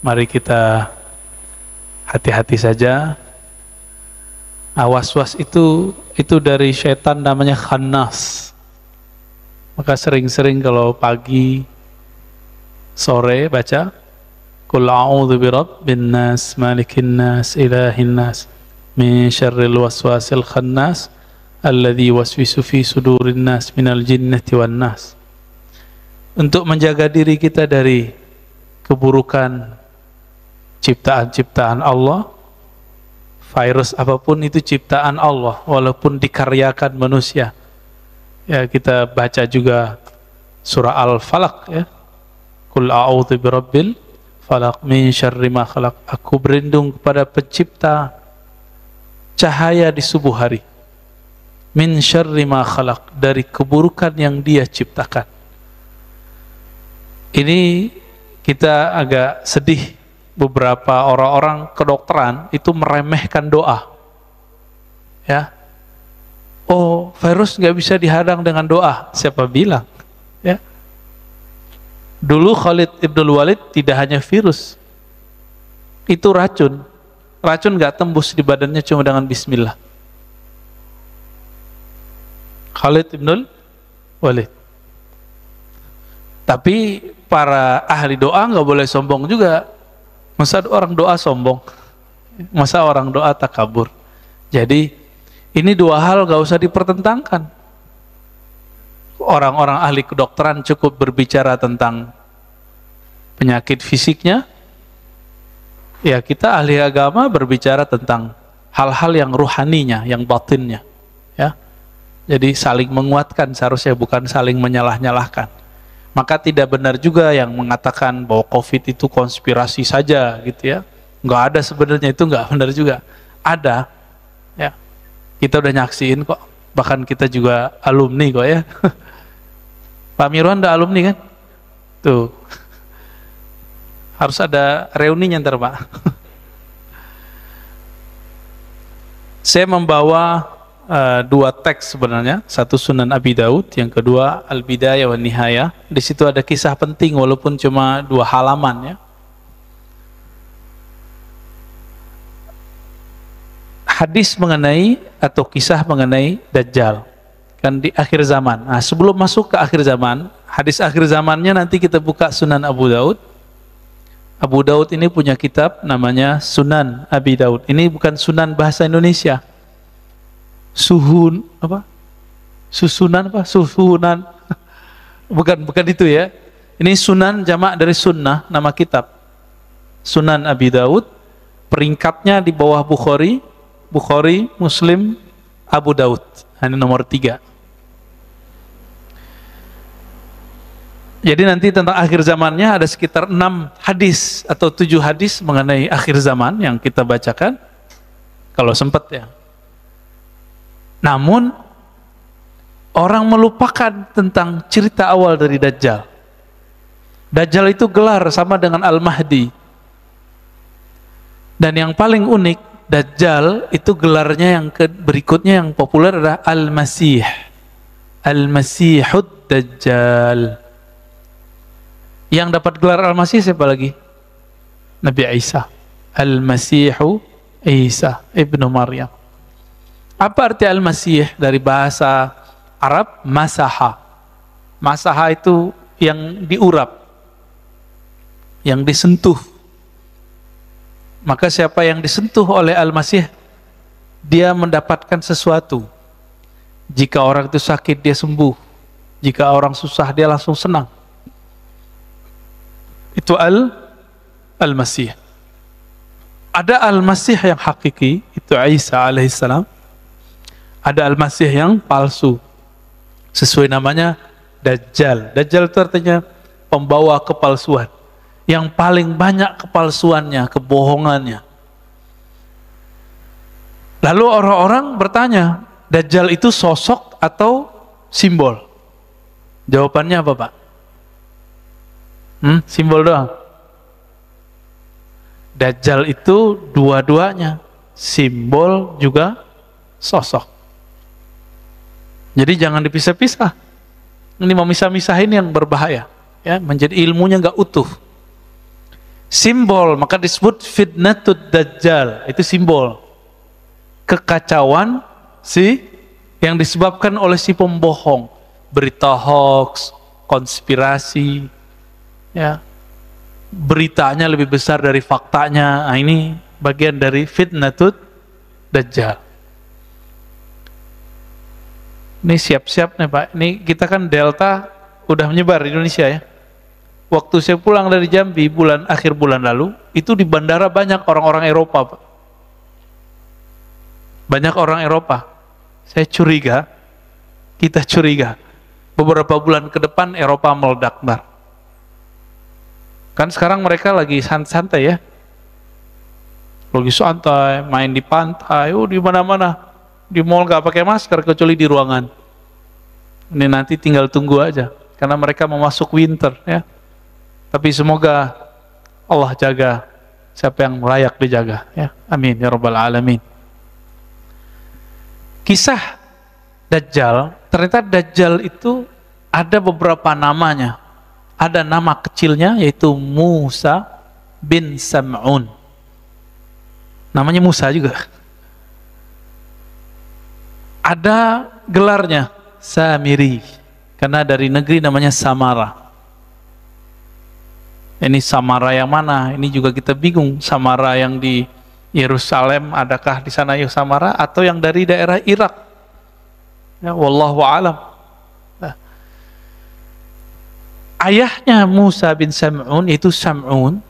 Mari kita hati-hati saja. Was-was itu dari syaitan, namanya khannas. Maka sering-sering kalau pagi, sore baca Qul a'udzu birabbin nas, malikin nas, ilahin nas, min syarril waswasil khannas, alladzi waswisu fi sudurin nas minal jinnati wan nas. Untuk menjaga diri kita dari keburukan ciptaan-ciptaan Allah. Virus apapun itu ciptaan Allah, walaupun dikaryakan manusia. Ya, kita baca juga surah Al-Falaq ya. Qul a'udzu birabbil falaq min syarri ma khalaq. Aku berlindung kepada pencipta cahaya di subuh hari. Min syarri ma khalaq, dari keburukan yang Dia ciptakan. Ini kita agak sedih. Beberapa orang-orang kedokteran itu meremehkan doa, ya. Oh, virus nggak bisa dihadang dengan doa. Siapa bilang? Ya. Dulu Khalid ibn Walid tidak hanya virus, itu racun. Racun nggak tembus di badannya cuma dengan Bismillah. Khalid ibn Walid. Tapi para ahli doa nggak boleh sombong juga. Masa orang doa sombong? Masa orang doa takabur? Jadi ini dua hal gak usah dipertentangkan. Orang-orang ahli kedokteran cukup berbicara tentang penyakit fisiknya. Ya, kita ahli agama berbicara tentang hal-hal yang ruhaninya, yang batinnya. Ya, jadi saling menguatkan seharusnya, bukan saling menyalah-nyalahkan. Maka tidak benar juga yang mengatakan bahwa COVID itu konspirasi saja gitu ya. Nggak ada sebenarnya, itu nggak benar juga. Ada, ya. Kita udah nyaksiin kok. Bahkan kita juga alumni kok ya. Pak Mirwan udah alumni kan? Tuh. Harus ada reuninya ntar Pak. Saya membawa dua teks sebenarnya, satu Sunan Abi Daud, yang kedua Al-Bidayah wa Nihayah. Di situ ada kisah penting walaupun cuma 2 halaman ya. Hadis mengenai atau kisah mengenai Dajjal kan di akhir zaman. Nah, sebelum masuk ke akhir zaman, hadis akhir zamannya nanti kita buka Sunan Abu Daud. Abu Daud ini punya kitab namanya Sunan Abi Daud. Ini bukan Sunan bahasa Indonesia. Susunan bukan itu ya. Ini Sunan jamak dari sunnah, nama kitab Sunan Abi Daud. Peringkatnya di bawah Bukhari, Muslim, Abu Daud. Ini nomor 3. Jadi nanti tentang akhir zamannya ada sekitar 6 hadis atau 7 hadis mengenai akhir zaman yang kita bacakan kalau sempat ya. Namun orang melupakan tentang cerita awal dari Dajjal. Dajjal itu gelar sama dengan Al-Mahdi. Dan yang paling unik, Dajjal itu gelarnya yang berikutnya yang populer adalah Al-Masih. Al-Masihud Dajjal. Yang dapat gelar Al-Masih siapa lagi? Nabi Isa. Al-Masihu Isa ibnu Maryam. Apa arti Al-Masih dari bahasa Arab? Masaha. Masaha itu yang diurap, yang disentuh. Maka siapa yang disentuh oleh Al-Masih, dia mendapatkan sesuatu. Jika orang itu sakit, dia sembuh. Jika orang susah, dia langsung senang. Itu Al-Masih. Ada Al-Masih yang hakiki, itu Isa alaihissalam. Ada Al-Masih yang palsu, sesuai namanya Dajjal. Dajjal itu artinya pembawa kepalsuan, yang paling banyak kepalsuannya, kebohongannya. Lalu orang-orang bertanya, Dajjal itu sosok atau simbol? Jawabannya apa Pak? Simbol doang. Dajjal itu dua-duanya, simbol juga sosok. Jadi jangan dipisah-pisah. Ini memisah-misahin yang berbahaya, ya, menjadi ilmunya nggak utuh. Simbol, maka disebut fitnatud dajjal. Itu simbol kekacauan yang disebabkan oleh si pembohong. Berita hoax, konspirasi, ya, beritanya lebih besar dari faktanya. Nah, ini bagian dari fitnatud dajjal. Ini siap-siap nih Pak. Ini kita kan Delta udah menyebar di Indonesia ya. Waktu saya pulang dari Jambi akhir bulan lalu, itu di bandara banyak orang-orang Eropa, Pak. Banyak orang Eropa. Saya curiga, kita curiga, beberapa bulan ke depan Eropa meledak, Bar. Kan sekarang mereka lagi santai ya. Lagi santai, main di pantai, di mana-mana. Di mall gak pakai masker kecuali di ruangan. Ini nanti tinggal tunggu aja, karena mereka mau masuk winter ya. Tapi semoga Allah jaga siapa yang layak dijaga ya. Amin ya rabbal alamin. Kisah Dajjal, ternyata Dajjal itu ada beberapa namanya. Ada nama kecilnya yaitu Musa bin Sam'un. Namanya Musa juga. Ada gelarnya Samiri, karena dari negeri namanya Samara. Ini Samara yang mana? Ini juga kita bingung. Samara yang di Yerusalem, adakah di sana Samara, atau yang dari daerah Irak? Ya, wallahu a'lam. Nah, ayahnya Musa bin Sam'un itu Sam'un.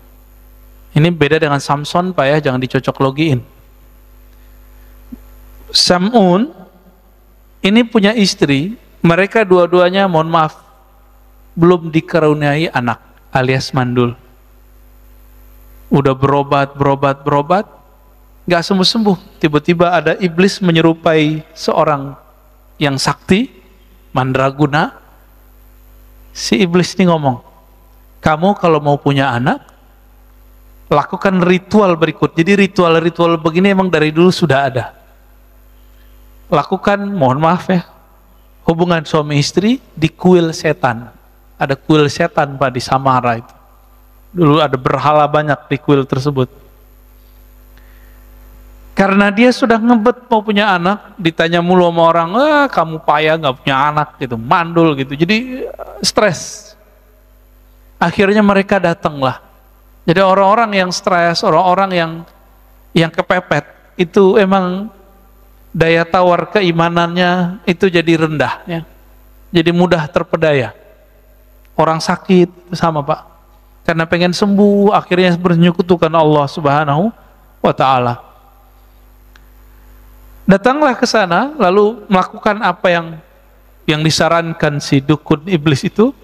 Ini beda dengan Samson Pak ya, jangan dicocok logiin. Sam'un ini punya istri, mereka dua-duanya mohon maaf belum dikaruniai anak, alias mandul. Udah berobat, nggak sembuh-sembuh. Tiba-tiba ada iblis menyerupai seorang yang sakti, mandraguna. Si iblis ini ngomong, kamu kalau mau punya anak, lakukan ritual berikut. Jadi ritual-ritual begini emang dari dulu sudah ada. Lakukan, mohon maaf ya, hubungan suami istri di kuil setan. Ada kuil setan Pak di Samara itu. Dulu ada berhala banyak di kuil tersebut. Karena dia sudah ngebet mau punya anak, ditanya mulu sama orang, kamu payah nggak punya anak gitu, mandul gitu. Jadi stres. Akhirnya mereka datanglah. Jadi orang-orang yang stres, orang-orang yang kepepet, itu emang daya tawar keimanannya itu jadi rendah ya. Jadi mudah terpedaya. Orang sakit sama Pak, karena pengen sembuh akhirnya bernyekutukan Allah Subhanahu wa ta'ala. Datanglah ke sana lalu melakukan apa yang disarankan si dukun iblis itu.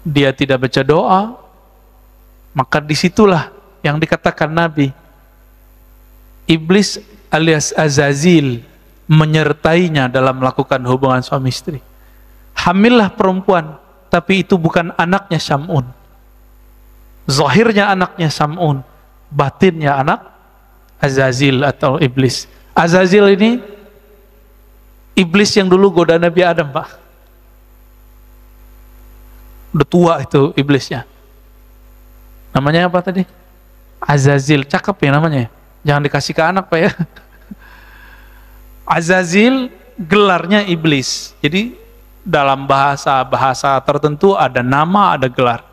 Dia tidak baca doa, maka disitulah yang dikatakan Nabi, iblis alias Azazil menyertainya dalam melakukan hubungan suami istri. Hamillah perempuan, tapi itu bukan anaknya Sam'un. Zahirnya anaknya Sam'un, batinnya anak Azazil atau iblis. Azazil ini iblis yang dulu goda Nabi Adam Pak. Udah tua itu iblisnya. Namanya apa tadi? Azazil, cakep ya namanya. Jangan dikasih ke anak Pak ya. Azazil gelarnya iblis. Jadi dalam bahasa tertentu ada nama, ada gelar.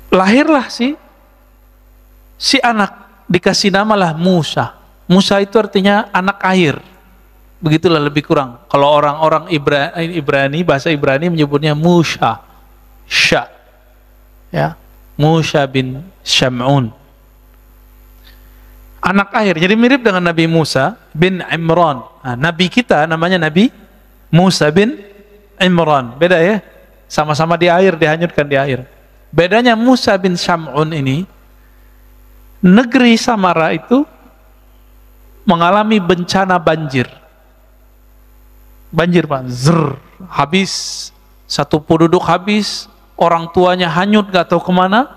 Lahirlah si anak, dikasih namalah Musa. Musa itu artinya anak air. Begitulah lebih kurang. Kalau orang-orang Ibrani, bahasa Ibrani menyebutnya Musa. Ya, Musa bin Sam'un. Anak air, jadi mirip dengan Nabi Musa bin Imran. Nah, Nabi kita namanya Nabi Musa bin Imran. Beda ya, sama-sama di air, dihanyutkan di air. Bedanya Musa bin Sam'un ini, negeri Samara itu mengalami bencana banjir. Banjir Pak, habis, satu penduduk habis, orang tuanya hanyut gak tahu kemana.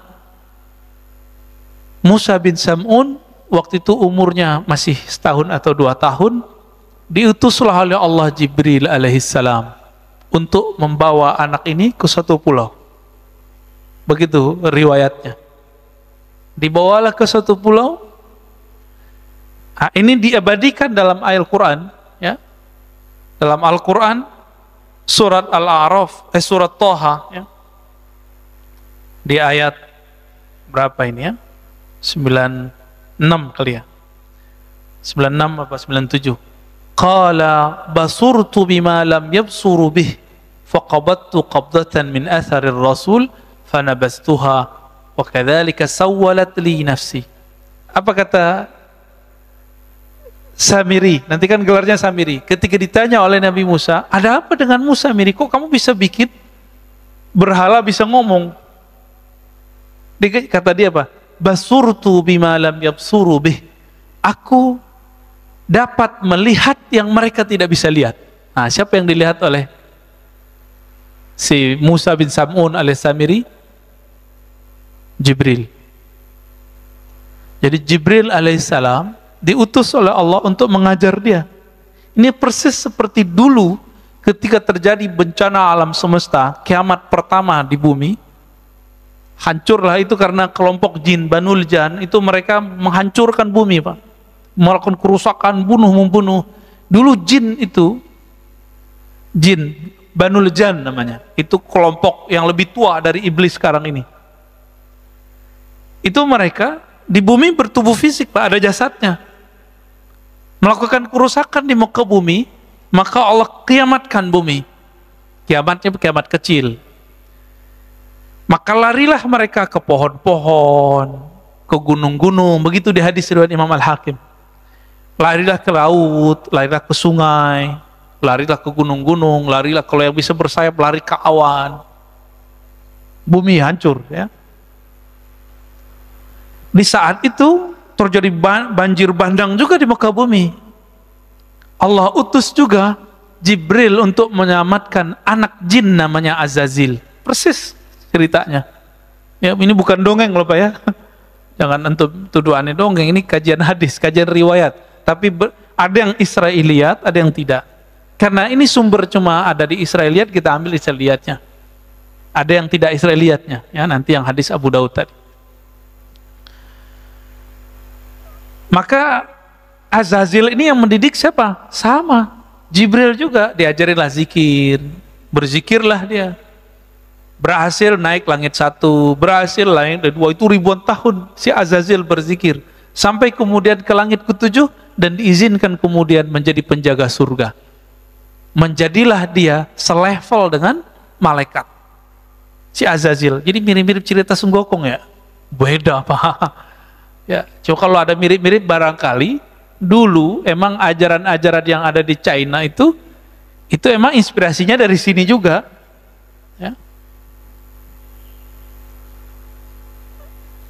Musa bin Sam'un waktu itu umurnya masih setahun atau 2 tahun, diutuslah oleh Allah Jibril alaihissalam untuk membawa anak ini ke suatu pulau. Begitu riwayatnya. Dibawalah ke suatu pulau. Nah, ini diabadikan dalam ayat Al-Quran, ya. Dalam Al-Quran surat Al-A'raf, surat Thaha, ya. Di ayat berapa ini ya? 96 kali ya. 96 apa 97. Qala basurtu bima lam yabsuru bih faqabattu qabdatan min atharir rasul fanabastuha wa kadzalika sawwalat li nafsi. Apa kata Samiri? Nanti kan gelarnya Samiri. Ketika ditanya oleh Nabi Musa, ada apa dengan Musa Samiri? Kok kamu bisa bikin berhala bisa ngomong? Kata dia apa? Basurtu bima lam yabsuru bih. Aku dapat melihat yang mereka tidak bisa lihat. Nah, siapa yang dilihat oleh si Musa bin Sam'un alias Samiri? Jibril. Jadi Jibril alaihissalam diutus oleh Allah untuk mengajar dia. Ini persis seperti dulu ketika terjadi bencana alam semesta, kiamat pertama di bumi. Hancurlah itu karena kelompok jin Banul Jan, itu mereka menghancurkan bumi, Pak. Melakukan kerusakan, membunuh. Dulu jin itu, jin Banul Jan namanya, itu kelompok yang lebih tua dari iblis sekarang ini. Itu mereka di bumi bertubuh fisik, Pak, ada jasadnya. Melakukan kerusakan di muka bumi, maka Allah kiamatkan bumi. Kiamatnya kiamat kecil. Maka larilah mereka ke pohon-pohon, ke gunung-gunung, begitu di hadis riwayat Imam Al-Hakim. Larilah ke laut, larilah ke sungai, larilah ke gunung-gunung, larilah kalau yang bisa bersayap, lari ke awan. Bumi hancur, ya. Di saat itu terjadi banjir bandang juga di muka bumi. Allah utus juga Jibril untuk menyelamatkan anak jin namanya Azazil. Persis ceritanya. Ya, ini bukan dongeng loh Pak ya. Jangan antum tuduh aneh dongeng, ini kajian hadis, kajian riwayat. Tapi ada yang Israiliyat, ada yang tidak. Karena ini sumber cuma ada di Israiliyat, kita ambil Israiliyatnya. Ada yang tidak Israiliyatnya, ya nanti yang hadis Abu Daud tadi. Maka Azazil ini yang mendidik siapa? Sama. Jibril juga diajarinlah zikir, berzikirlah dia. Berhasil naik langit 1, berhasil langit 2, itu ribuan tahun si Azazil berzikir. Sampai kemudian ke langit ke-7 dan diizinkan kemudian menjadi penjaga surga. Menjadilah dia selevel dengan malaikat. Si Azazil. Jadi mirip-mirip cerita Sunggokong ya? Beda Pak. Ya, coba kalau ada mirip-mirip barangkali dulu emang ajaran-ajaran yang ada di China itu emang inspirasinya dari sini juga. Ya.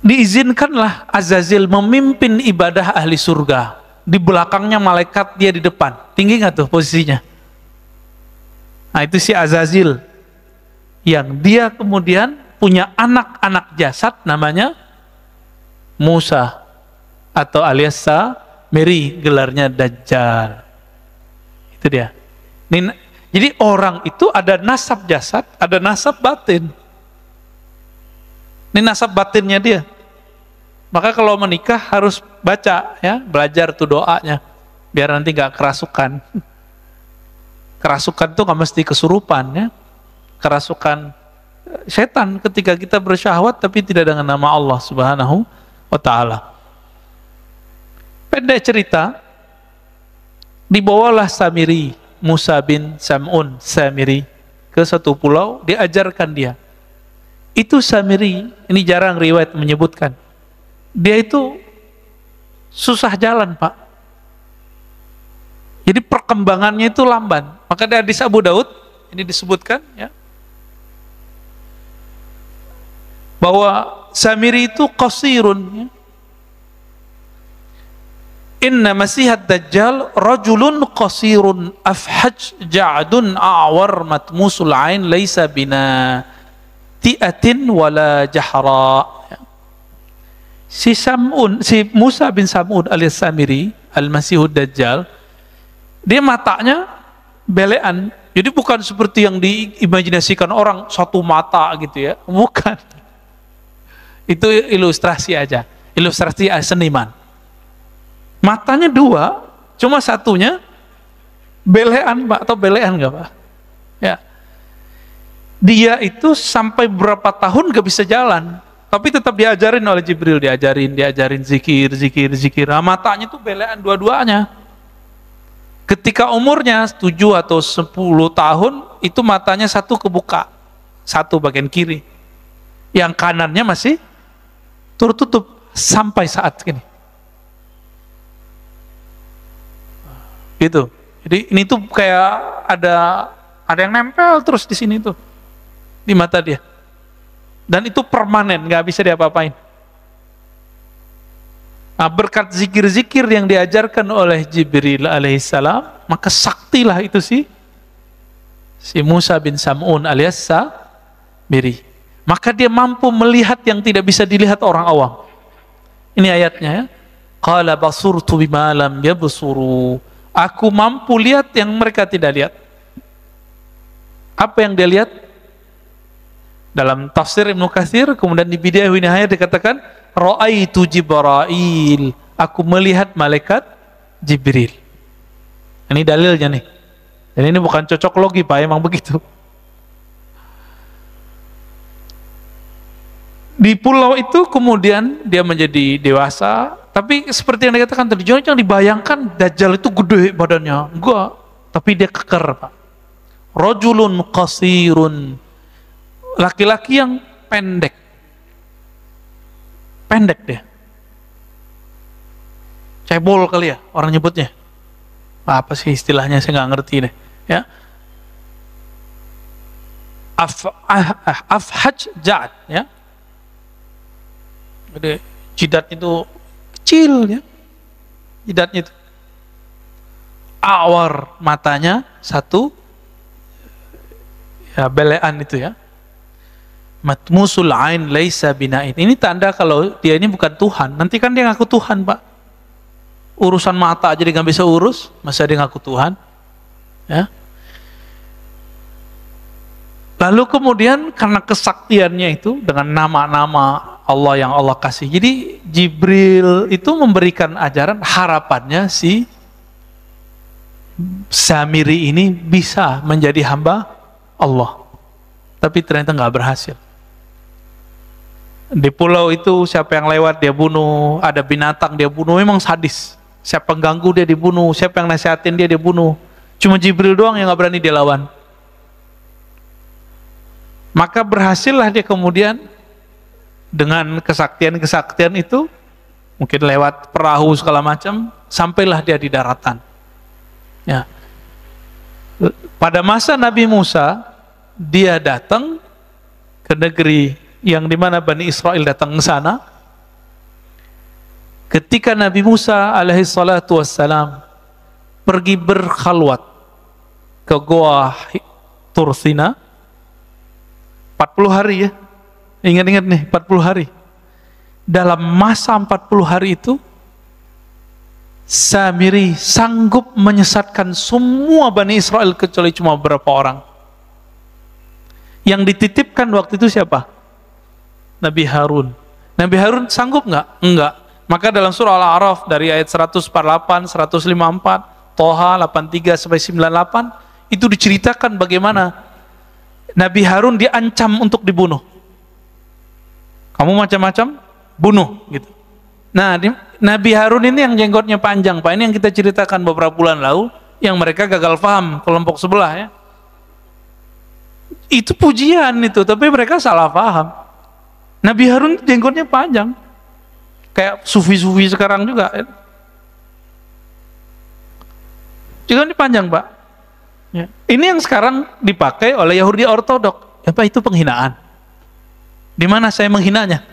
Diizinkanlah Azazil memimpin ibadah ahli surga. Di belakangnya malaikat, dia di depan. Tinggi nggak tuh posisinya? Nah itu si Azazil. Yang dia kemudian punya anak-anak jasad namanya Musa atau alias Samiri, gelarnya Dajjal. Itu dia. Jadi orang itu ada nasab jasad, ada nasab batin. Ini nasab batinnya dia. Maka kalau menikah harus baca ya, belajar tuh doanya biar nanti nggak kerasukan. Kerasukan tuh nggak mesti kesurupan ya. Kerasukan setan ketika kita bersyahwat tapi tidak dengan nama Allah Subhanahu wa ta'ala. Pendek cerita, dibawalah Samiri, Musa bin Sam'un Samiri ke satu pulau, diajarkan dia. Itu Samiri, ini jarang riwayat menyebutkan. Dia itu susah jalan Pak. Jadi perkembangannya itu lamban. Maka di hadis Abu Daud, ini disebutkan ya, bahwa Samiri itu qasirun ya. Inna masihat dajjal rajulun qasirun afhaj ja'dun a'war matmusul ain laisa bina ti'atin wala jahra. Si Musa bin Sam'un alias Samiri al-Masihud Dajjal, dia matanya belean, Jadi bukan seperti yang diimajinasikan orang satu mata gitu ya, bukan. Itu ilustrasi aja, ilustrasi seniman. Matanya dua, cuma satunya belean Pak, atau belean nggak Pak? Ya. Dia itu sampai berapa tahun gak bisa jalan, tapi tetap diajarin oleh Jibril, diajarin zikir. Nah, matanya tuh belean dua-duanya. Ketika umurnya 7 atau 10 tahun, itu matanya satu kebuka, satu bagian kiri, yang kanannya masih tertutup sampai saat ini. Gitu. Jadi ini tuh kayak ada yang nempel terus di sini tuh, di mata dia. Dan itu permanen, nggak bisa diapa-apain. Nah, berkat zikir-zikir yang diajarkan oleh Jibril alaihissalam, maka saktilah itu si Musa bin Sam'un alias Samiri. Maka dia mampu melihat yang tidak bisa dilihat orang awam. Ini ayatnya ya. Qala basurtu bima lam yabsuru. Aku mampu lihat yang mereka tidak lihat. Apa yang dia lihat? Dalam tafsir Ibnu Katsir, kemudian di Bidayah wa Nihayah dikatakan, Ra'aitu Jibril, aku melihat malaikat Jibril. Ini dalilnya nih. Dan ini bukan cocok logi Pak, emang begitu. Di pulau itu kemudian dia menjadi dewasa, tapi seperti yang dikatakan tadi, jangan dibayangkan Dajjal itu gede badannya, enggak, tapi dia keker Pak. Rajulun qasirun, laki-laki yang pendek dia, cebol kali ya orang nyebutnya, apa sih istilahnya saya nggak ngerti deh ya. Afhaj ja'ad ya, jadi jidat itu kecil ya, jidatnya itu awar, matanya satu ya, belean itu ya. Matmusul ain laisa bina'in. Ini tanda kalau dia ini bukan Tuhan. Nanti kan dia ngaku Tuhan Pak. Urusan mata aja dia nggak bisa urus, masa dia ngaku Tuhan ya. Lalu kemudian karena kesaktiannya itu dengan nama-nama Allah yang Allah kasih, jadi Jibril itu memberikan ajaran, harapannya si Samiri ini bisa menjadi hamba Allah. Tapi ternyata nggak berhasil. Di pulau itu siapa yang lewat dia bunuh, ada binatang dia bunuh, memang sadis. Siapa yang ganggu dia dibunuh, siapa yang nasihatin dia bunuh. Cuma Jibril doang yang nggak berani dia lawan. Maka berhasillah dia kemudian dengan kesaktian itu, mungkin lewat perahu segala macam, sampailah dia di daratan. Ya. Pada masa Nabi Musa, dia datang ke negeri yang dimana Bani Israel datang ke sana. Ketika Nabi Musa alaihi salatu wassalam pergi berkhalwat ke Goa Tursina 40 hari ya, ingat-ingat nih 40 hari. Dalam masa 40 hari itu Samiri sanggup menyesatkan semua Bani Israel kecuali cuma beberapa orang. Yang dititipkan waktu itu siapa? Nabi Harun. Nabi Harun sanggup nggak? Enggak. Maka dalam surah Al-A'raf dari ayat 148, 154, Toha 83 sampai 98 itu diceritakan bagaimana Nabi Harun diancam untuk dibunuh. Kamu macam-macam, bunuh gitu. Nah, Nabi Harun ini yang jenggotnya panjang, Pak. Ini yang kita ceritakan beberapa bulan lalu, yang mereka gagal paham kelompok sebelah ya. Itu pujian itu, tapi mereka salah paham. Nabi Harun jenggotnya panjang, kayak sufi-sufi sekarang juga. Jenggotnya panjang Pak. Ya. Ini yang sekarang dipakai oleh Yahudi Ortodok. Apa itu penghinaan? Di mana saya menghinanya?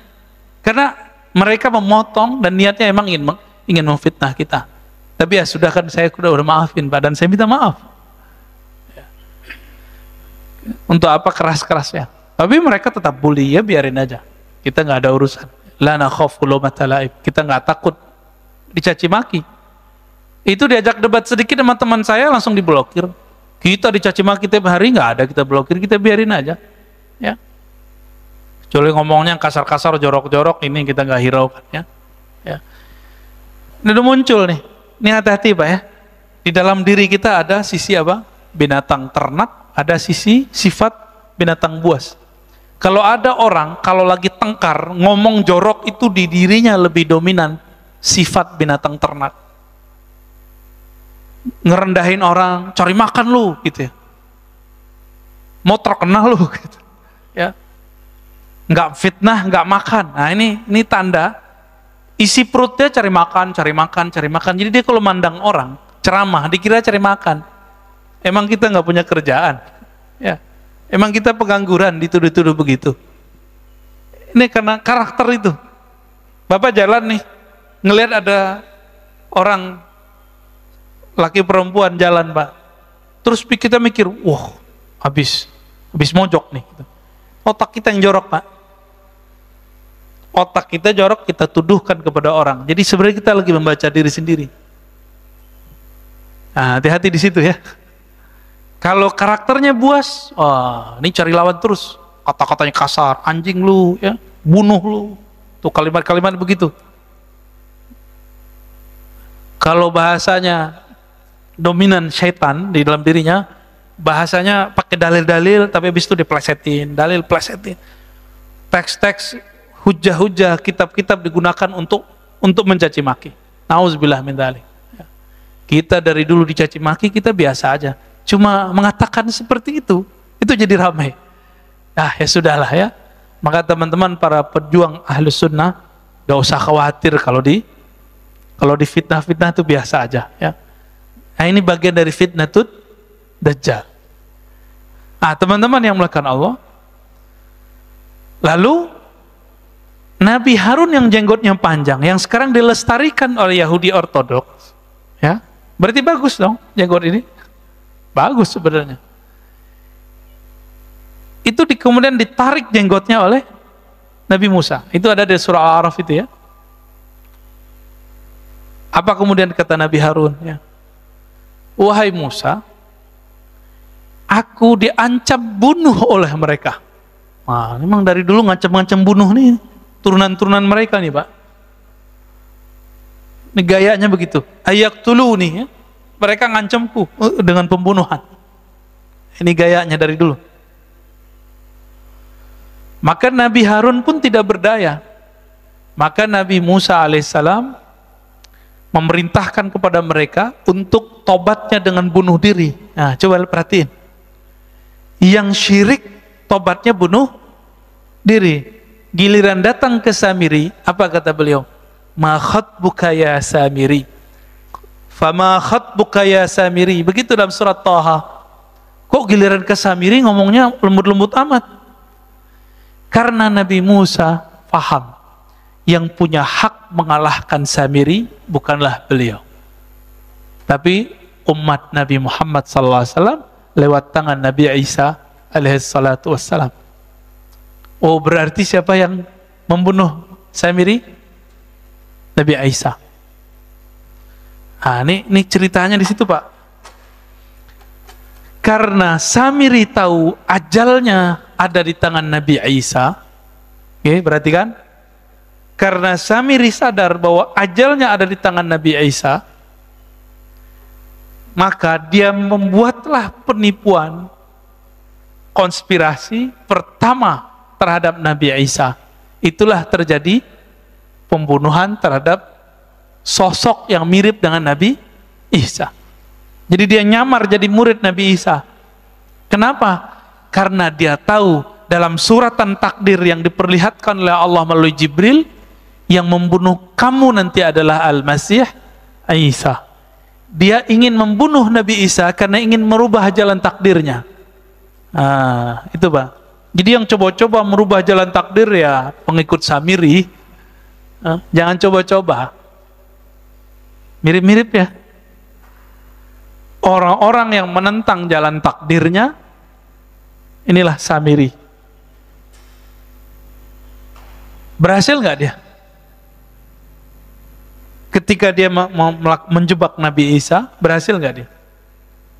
Karena mereka memotong dan niatnya emang ingin memfitnah kita. Tapi ya sudah kan, saya udah maafin Pak, dan saya minta maaf. Ya. Untuk apa keras-kerasnya? Tapi mereka tetap bully, ya biarin aja. Kita nggak ada urusan. La nakhafu laumata laim. Kita nggak takut dicaci maki. Itu diajak debat sedikit sama teman saya langsung diblokir. Kita dicaci maki tiap hari, nggak ada kita blokir, kita biarin aja. Ya. Kecuali ngomongnya kasar-kasar, jorok-jorok, ini kita nggak hiraukan. Ya. Ya. Ini udah muncul nih. Ini hati-hati Pak ya. Di dalam diri kita ada sisi apa? Binatang ternak, ada sisi sifat binatang buas. Kalau ada orang, kalau lagi tengkar, ngomong jorok itu di dirinya lebih dominan sifat binatang ternak. Ngerendahin orang, cari makan lu, gitu ya. Mau terkenal lu, gitu. Ya. Nggak fitnah, nggak makan. Nah ini tanda, isi perutnya cari makan, cari makan, cari makan. Jadi dia kalau mandang orang, ceramah, dikira cari makan. Emang kita nggak punya kerjaan. Ya. Emang kita pengangguran, dituduh-tuduh begitu. Ini karena karakter itu. Bapak jalan nih, ngelihat ada orang laki perempuan jalan Pak. Terus kita mikir, wah, habis mojok nih. Otak kita yang jorok Pak. Otak kita jorok, kita tuduhkan kepada orang. Jadi sebenarnya kita lagi membaca diri sendiri. Nah, hati-hati di situ ya. Kalau karakternya buas, ini cari lawan terus. Kata-katanya kasar, anjing lu, ya, bunuh lu. Tuh kalimat-kalimat begitu. Kalau bahasanya dominan syaitan di dalam dirinya, bahasanya pakai dalil-dalil, tapi habis itu diplesetin, dalil plesetin. Teks-teks, hujah-hujah, kitab-kitab digunakan untuk mencaci maki. Nauzubillah min dzalik. Kita dari dulu dicaci maki, kita biasa aja. Cuma mengatakan seperti itu jadi ramai. Nah ya sudahlah ya. Maka teman-teman para pejuang ahlus sunnah, gak usah khawatir kalau di fitnah-fitnah itu biasa aja ya. Nah ini bagian dari fitnah tuh Dajjal. Nah teman-teman yang melakukan Allah, lalu Nabi Harun yang jenggotnya panjang, yang sekarang dilestarikan oleh Yahudi Ortodoks, ya berarti bagus dong jenggot ini. Bagus sebenarnya. Itu kemudian ditarik jenggotnya oleh Nabi Musa. Itu ada di surah Al-A'raf itu ya. Apa kemudian kata Nabi Harun? Ya. Wahai Musa, aku diancam bunuh oleh mereka. Nah, memang dari dulu ngancam-ngancam bunuh nih. Turunan-turunan mereka nih Pak. Ini gayanya begitu. Ayak tulu nih ya. Mereka ngancamku dengan pembunuhan. Ini gayanya dari dulu. Maka Nabi Harun pun tidak berdaya. Maka Nabi Musa alaihissalam memerintahkan kepada mereka untuk tobatnya dengan bunuh diri. Nah, coba perhatiin. Yang syirik tobatnya bunuh diri. Giliran datang ke Samiri, apa kata beliau? Ma khatbuka ya Samiri. Fama khatbuka ya Samiri. Begitu dalam surat Thaha. Kok giliran ke Samiri ngomongnya lembut-lembut amat? Karena Nabi Musa paham yang punya hak mengalahkan Samiri bukanlah beliau, tapi umat Nabi Muhammad SAW lewat tangan Nabi Isa alaihissalatu wassalam. Oh berarti siapa yang membunuh Samiri? Nabi Isa. Nah, ini ceritanya di situ Pak. Karena Samiri tahu ajalnya ada di tangan Nabi Isa. Oke, berarti kan? Karena Samiri sadar bahwa ajalnya ada di tangan Nabi Isa, maka dia membuatlah penipuan konspirasi pertama terhadap Nabi Isa. Itulah terjadi pembunuhan terhadap sosok yang mirip dengan Nabi Isa. Jadi dia nyamar jadi murid Nabi Isa. Kenapa? Karena dia tahu dalam suratan takdir yang diperlihatkan oleh Allah melalui Jibril, yang membunuh kamu nanti adalah Al-Masih Isa. Dia ingin membunuh Nabi Isa karena ingin merubah jalan takdirnya. Nah, itu Pak. Jadi yang coba-coba merubah jalan takdir ya pengikut Samiri. Jangan coba-coba. Mirip-mirip ya. Orang-orang yang menentang jalan takdirnya, inilah Samiri. Berhasil nggak dia? Ketika dia menjebak Nabi Isa, berhasil nggak dia?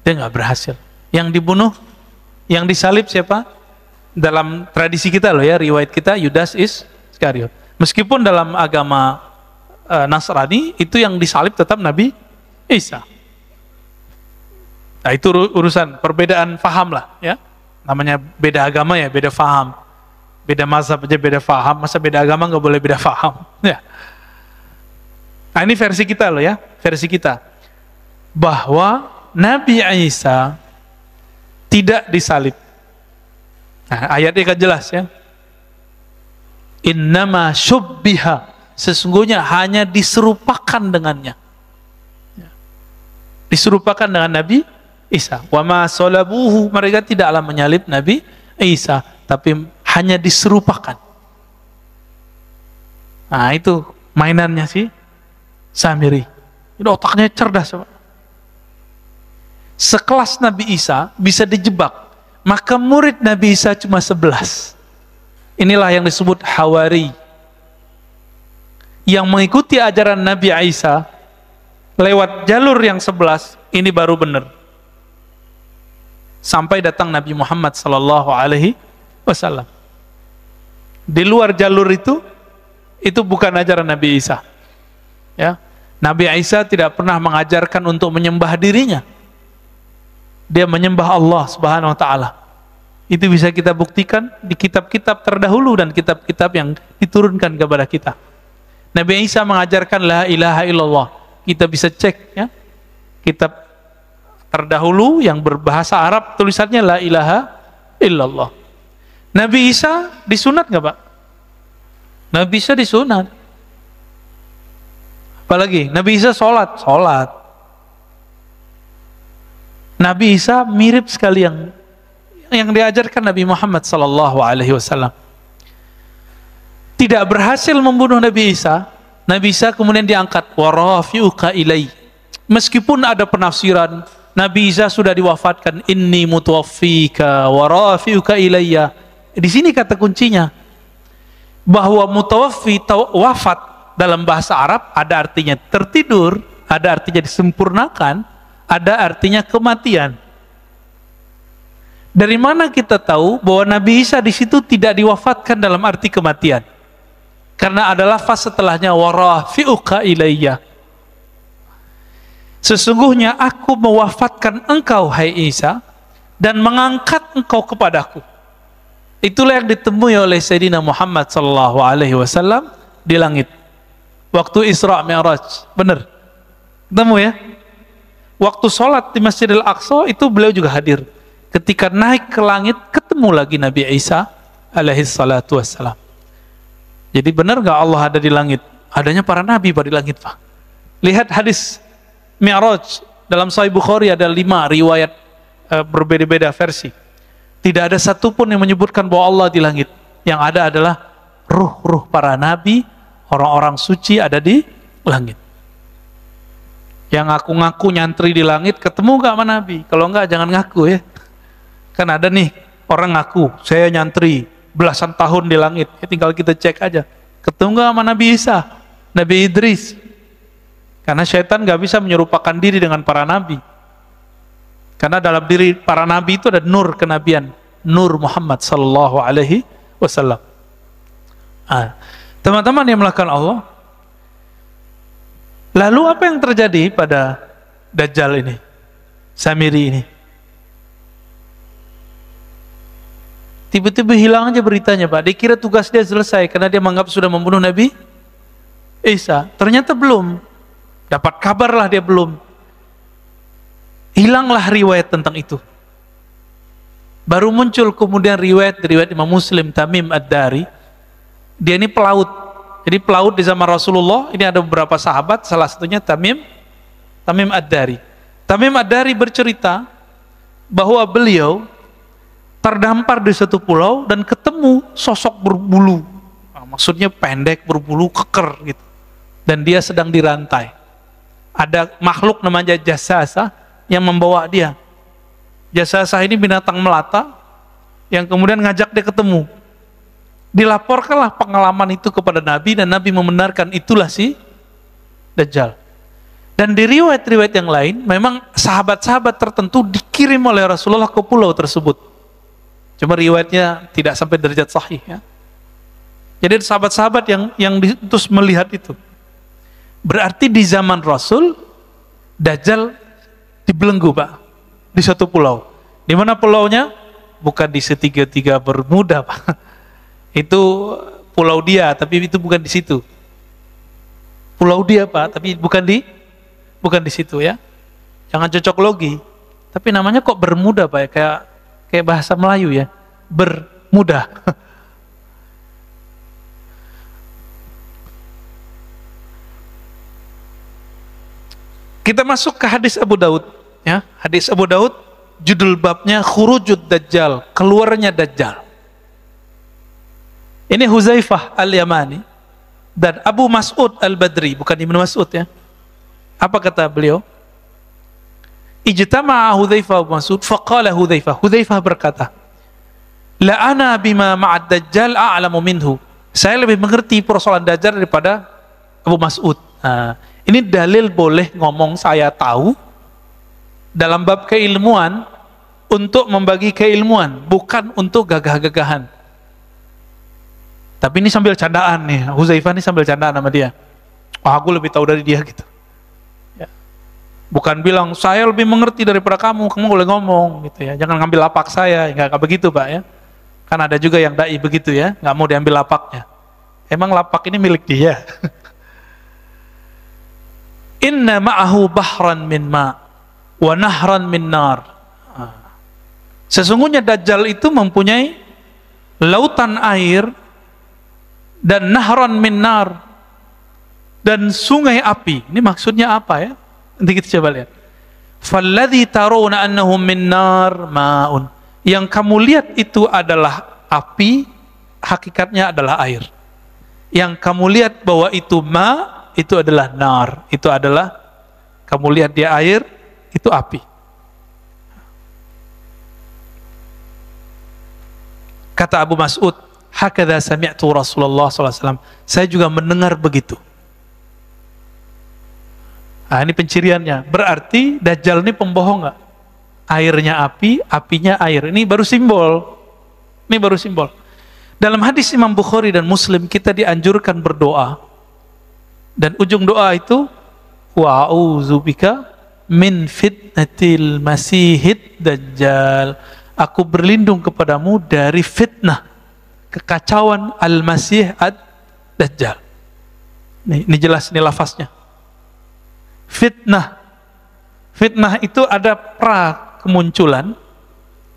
Dia nggak berhasil. Yang dibunuh, yang disalib siapa? Dalam tradisi kita loh ya, riwayat kita, Yudas Iskariot. Meskipun dalam agama Nasrani itu yang disalib tetap Nabi Isa. Nah itu urusan perbedaan faham lah ya. Namanya beda agama ya, beda faham. Beda mazhab aja beda faham, masa beda agama nggak boleh beda faham ya. Nah ini versi kita loh ya, versi kita. Bahwa Nabi Isa tidak disalib. Nah, ayatnya kan jelas ya. Innama syubbiha, sesungguhnya hanya diserupakan dengannya. Diserupakan dengan Nabi Isa. Wa ma salabuhu, mereka tidaklah menyalib Nabi Isa, tapi hanya diserupakan. Nah, itu mainannya si Samiri. Itu otaknya cerdas, Pak. Sekelas Nabi Isa bisa dijebak, maka murid Nabi Isa cuma 11. Inilah yang disebut Hawari, yang mengikuti ajaran Nabi Isa lewat jalur yang 11. Ini baru benar. Sampai datang Nabi Muhammad sallallahu alaihi wasallam. Di luar jalur itu bukan ajaran Nabi Isa. Ya, Nabi Isa tidak pernah mengajarkan untuk menyembah dirinya. Dia menyembah Allah Subhanahu wa taala. Itu bisa kita buktikan di kitab-kitab terdahulu dan kitab-kitab yang diturunkan kepada kita. Nabi Isa mengajarkan la ilaha illallah. Kita bisa cek ya. Kitab terdahulu yang berbahasa Arab tulisannya la ilaha illallah. Nabi Isa disunat nggak Pak? Nabi Isa disunat. Apalagi Nabi Isa sholat. Nabi Isa mirip sekali yang diajarkan Nabi Muhammad sallallahu alaihi wasallam. Tidak berhasil membunuh Nabi Isa. Nabi Isa kemudian diangkat, wa rafi'uka ilai. Meskipun ada penafsiran Nabi Isa sudah diwafatkan, inni mutawaffika wa rafi'uka ilayya. Di sini kata kuncinya, bahwa mutawaffi, wafat dalam bahasa Arab ada artinya tertidur, ada artinya disempurnakan, ada artinya kematian. Dari mana kita tahu bahwa Nabi Isa di situ tidak diwafatkan dalam arti kematian? Karena ada lafaz setelahnya, wa rafi'uka ilayya. Sesungguhnya aku mewafatkan engkau hai Isa dan mengangkat engkau kepadaku. Itulah yang ditemui oleh Sayyidina Muhammad sallallahu alaihi wasallam di langit waktu Isra Mi'raj. Benar, ketemu ya. Waktu sholat di Masjidil Aqsa itu beliau juga hadir. Ketika naik ke langit ketemu lagi Nabi Isa alaihi salatu wassalam. Jadi benar gak Allah ada di langit? Adanya para nabi pada di langit Pak. Lihat hadis Mi'raj dalam Sahih Bukhari, ada 5 riwayat berbeda-beda versi. Tidak ada satupun yang menyebutkan bahwa Allah di langit. Yang ada adalah ruh-ruh para nabi, orang-orang suci ada di langit. Yang ngaku-ngaku nyantri di langit ketemu gak sama Nabi? Kalau enggak jangan ngaku ya. Kan ada nih orang ngaku saya nyantri belasan tahun di langit, ya, tinggal kita cek aja ketemu gak sama Nabi Isa, Nabi Idris. Karena syaitan gak bisa menyerupakan diri dengan para nabi, karena dalam diri para nabi itu ada nur kenabian, nur Muhammad sallallahu alaihi wasallam. Teman-teman yang melakukan Allah, lalu apa yang terjadi pada Dajjal ini, Samiri ini? Tiba-tiba hilang aja beritanya Pak. Dikira tugas dia selesai karena dia menganggap sudah membunuh Nabi Isa. Ternyata belum. Dapat kabar lah dia belum. Hilanglah riwayat tentang itu. Baru muncul kemudian riwayat Imam Muslim, Tamim Ad-Dari. Dia ini pelaut. Jadi pelaut di zaman Rasulullah. Ini ada beberapa sahabat, salah satunya Tamim Ad-Dari. Tamim Ad-Dari bercerita bahwa beliau terdampar di satu pulau dan ketemu sosok berbulu. Maksudnya pendek, berbulu, keker gitu. Dan dia sedang dirantai. Ada makhluk namanya Jasasa yang membawa dia. Jasasa ini binatang melata yang kemudian ngajak dia ketemu. Dilaporkanlah pengalaman itu kepada Nabi dan Nabi membenarkan itulah si Dajjal. Dan di riwayat-riwayat yang lain, memang sahabat-sahabat tertentu dikirim oleh Rasulullah ke pulau tersebut. Cuma riwayatnya tidak sampai derajat sahih ya. Jadi sahabat-sahabat yang diutus melihat itu. Berarti di zaman Rasul, Dajjal dibelenggu Pak, di suatu pulau. Di mana pulaunya? Bukan di segitiga Bermuda Pak. Itu pulau dia, tapi itu bukan di situ. Pulau dia Pak, tapi bukan di situ ya. Jangan cocok logi. Tapi namanya kok Bermuda Pak ya, kayak bahasa Melayu ya. Bermuda. Kita masuk ke hadis Abu Daud ya. Hadis Abu Daud judul babnya Khurujud Dajjal, keluarnya Dajjal. Ini Huzaifah Al-Yamani dan Abu Mas'ud Al-Badri, bukan Ibnu Mas'ud ya. Apa kata beliau? Ijtama'a Huzaifah Abu Mas'ud faqala Huzaifah berkata, la ana bima ma'ad Dajjal a'lamu minhu. Saya lebih mengerti persoalan Dajjal daripada Abu Mas'ud. Nah, ini dalil boleh ngomong saya tahu dalam bab keilmuan untuk membagi keilmuan, bukan untuk gagah-gagahan. Tapi ini sambil candaan nih, Huzaifah ini sambil candaan sama dia. Oh, aku lebih tahu dari dia gitu. Ya. Bukan bilang saya lebih mengerti daripada kamu boleh ngomong gitu ya. Jangan ngambil lapak saya, nggak begitu Pak ya. Kan ada juga yang dai begitu ya, nggak mau diambil lapaknya. Emang lapak ini milik dia. Inna ma'ahu bahran min ma' wa nahran min nar. Sesungguhnya Dajjal itu mempunyai lautan air dan nahran min nar dan sungai api. Ini maksudnya apa ya? Nanti kita coba lihat. Falladhi tarawna annahu min nar ma'un. Yang kamu lihat itu adalah api, hakikatnya adalah air. Yang kamu lihat bahwa itu ma', itu adalah nar, itu adalah kamu lihat dia air, itu api. Kata Abu Mas'ud, hakadha sami'tu Rasulullah SAW. Saya juga mendengar begitu. Nah, ini penciriannya. Berarti Dajjal ini pembohong nggak? Airnya api, apinya air. Ini baru simbol. Ini baru simbol. Dalam hadis Imam Bukhari dan Muslim, kita dianjurkan berdoa. Dan ujung doa itu wa'udzubika min fitnatil masihid dajjal. Aku berlindung kepadamu dari fitnah kekacauan al-masih ad-dajjal. Ini jelas ini lafaznya. Fitnah. Fitnah itu ada pra kemunculan,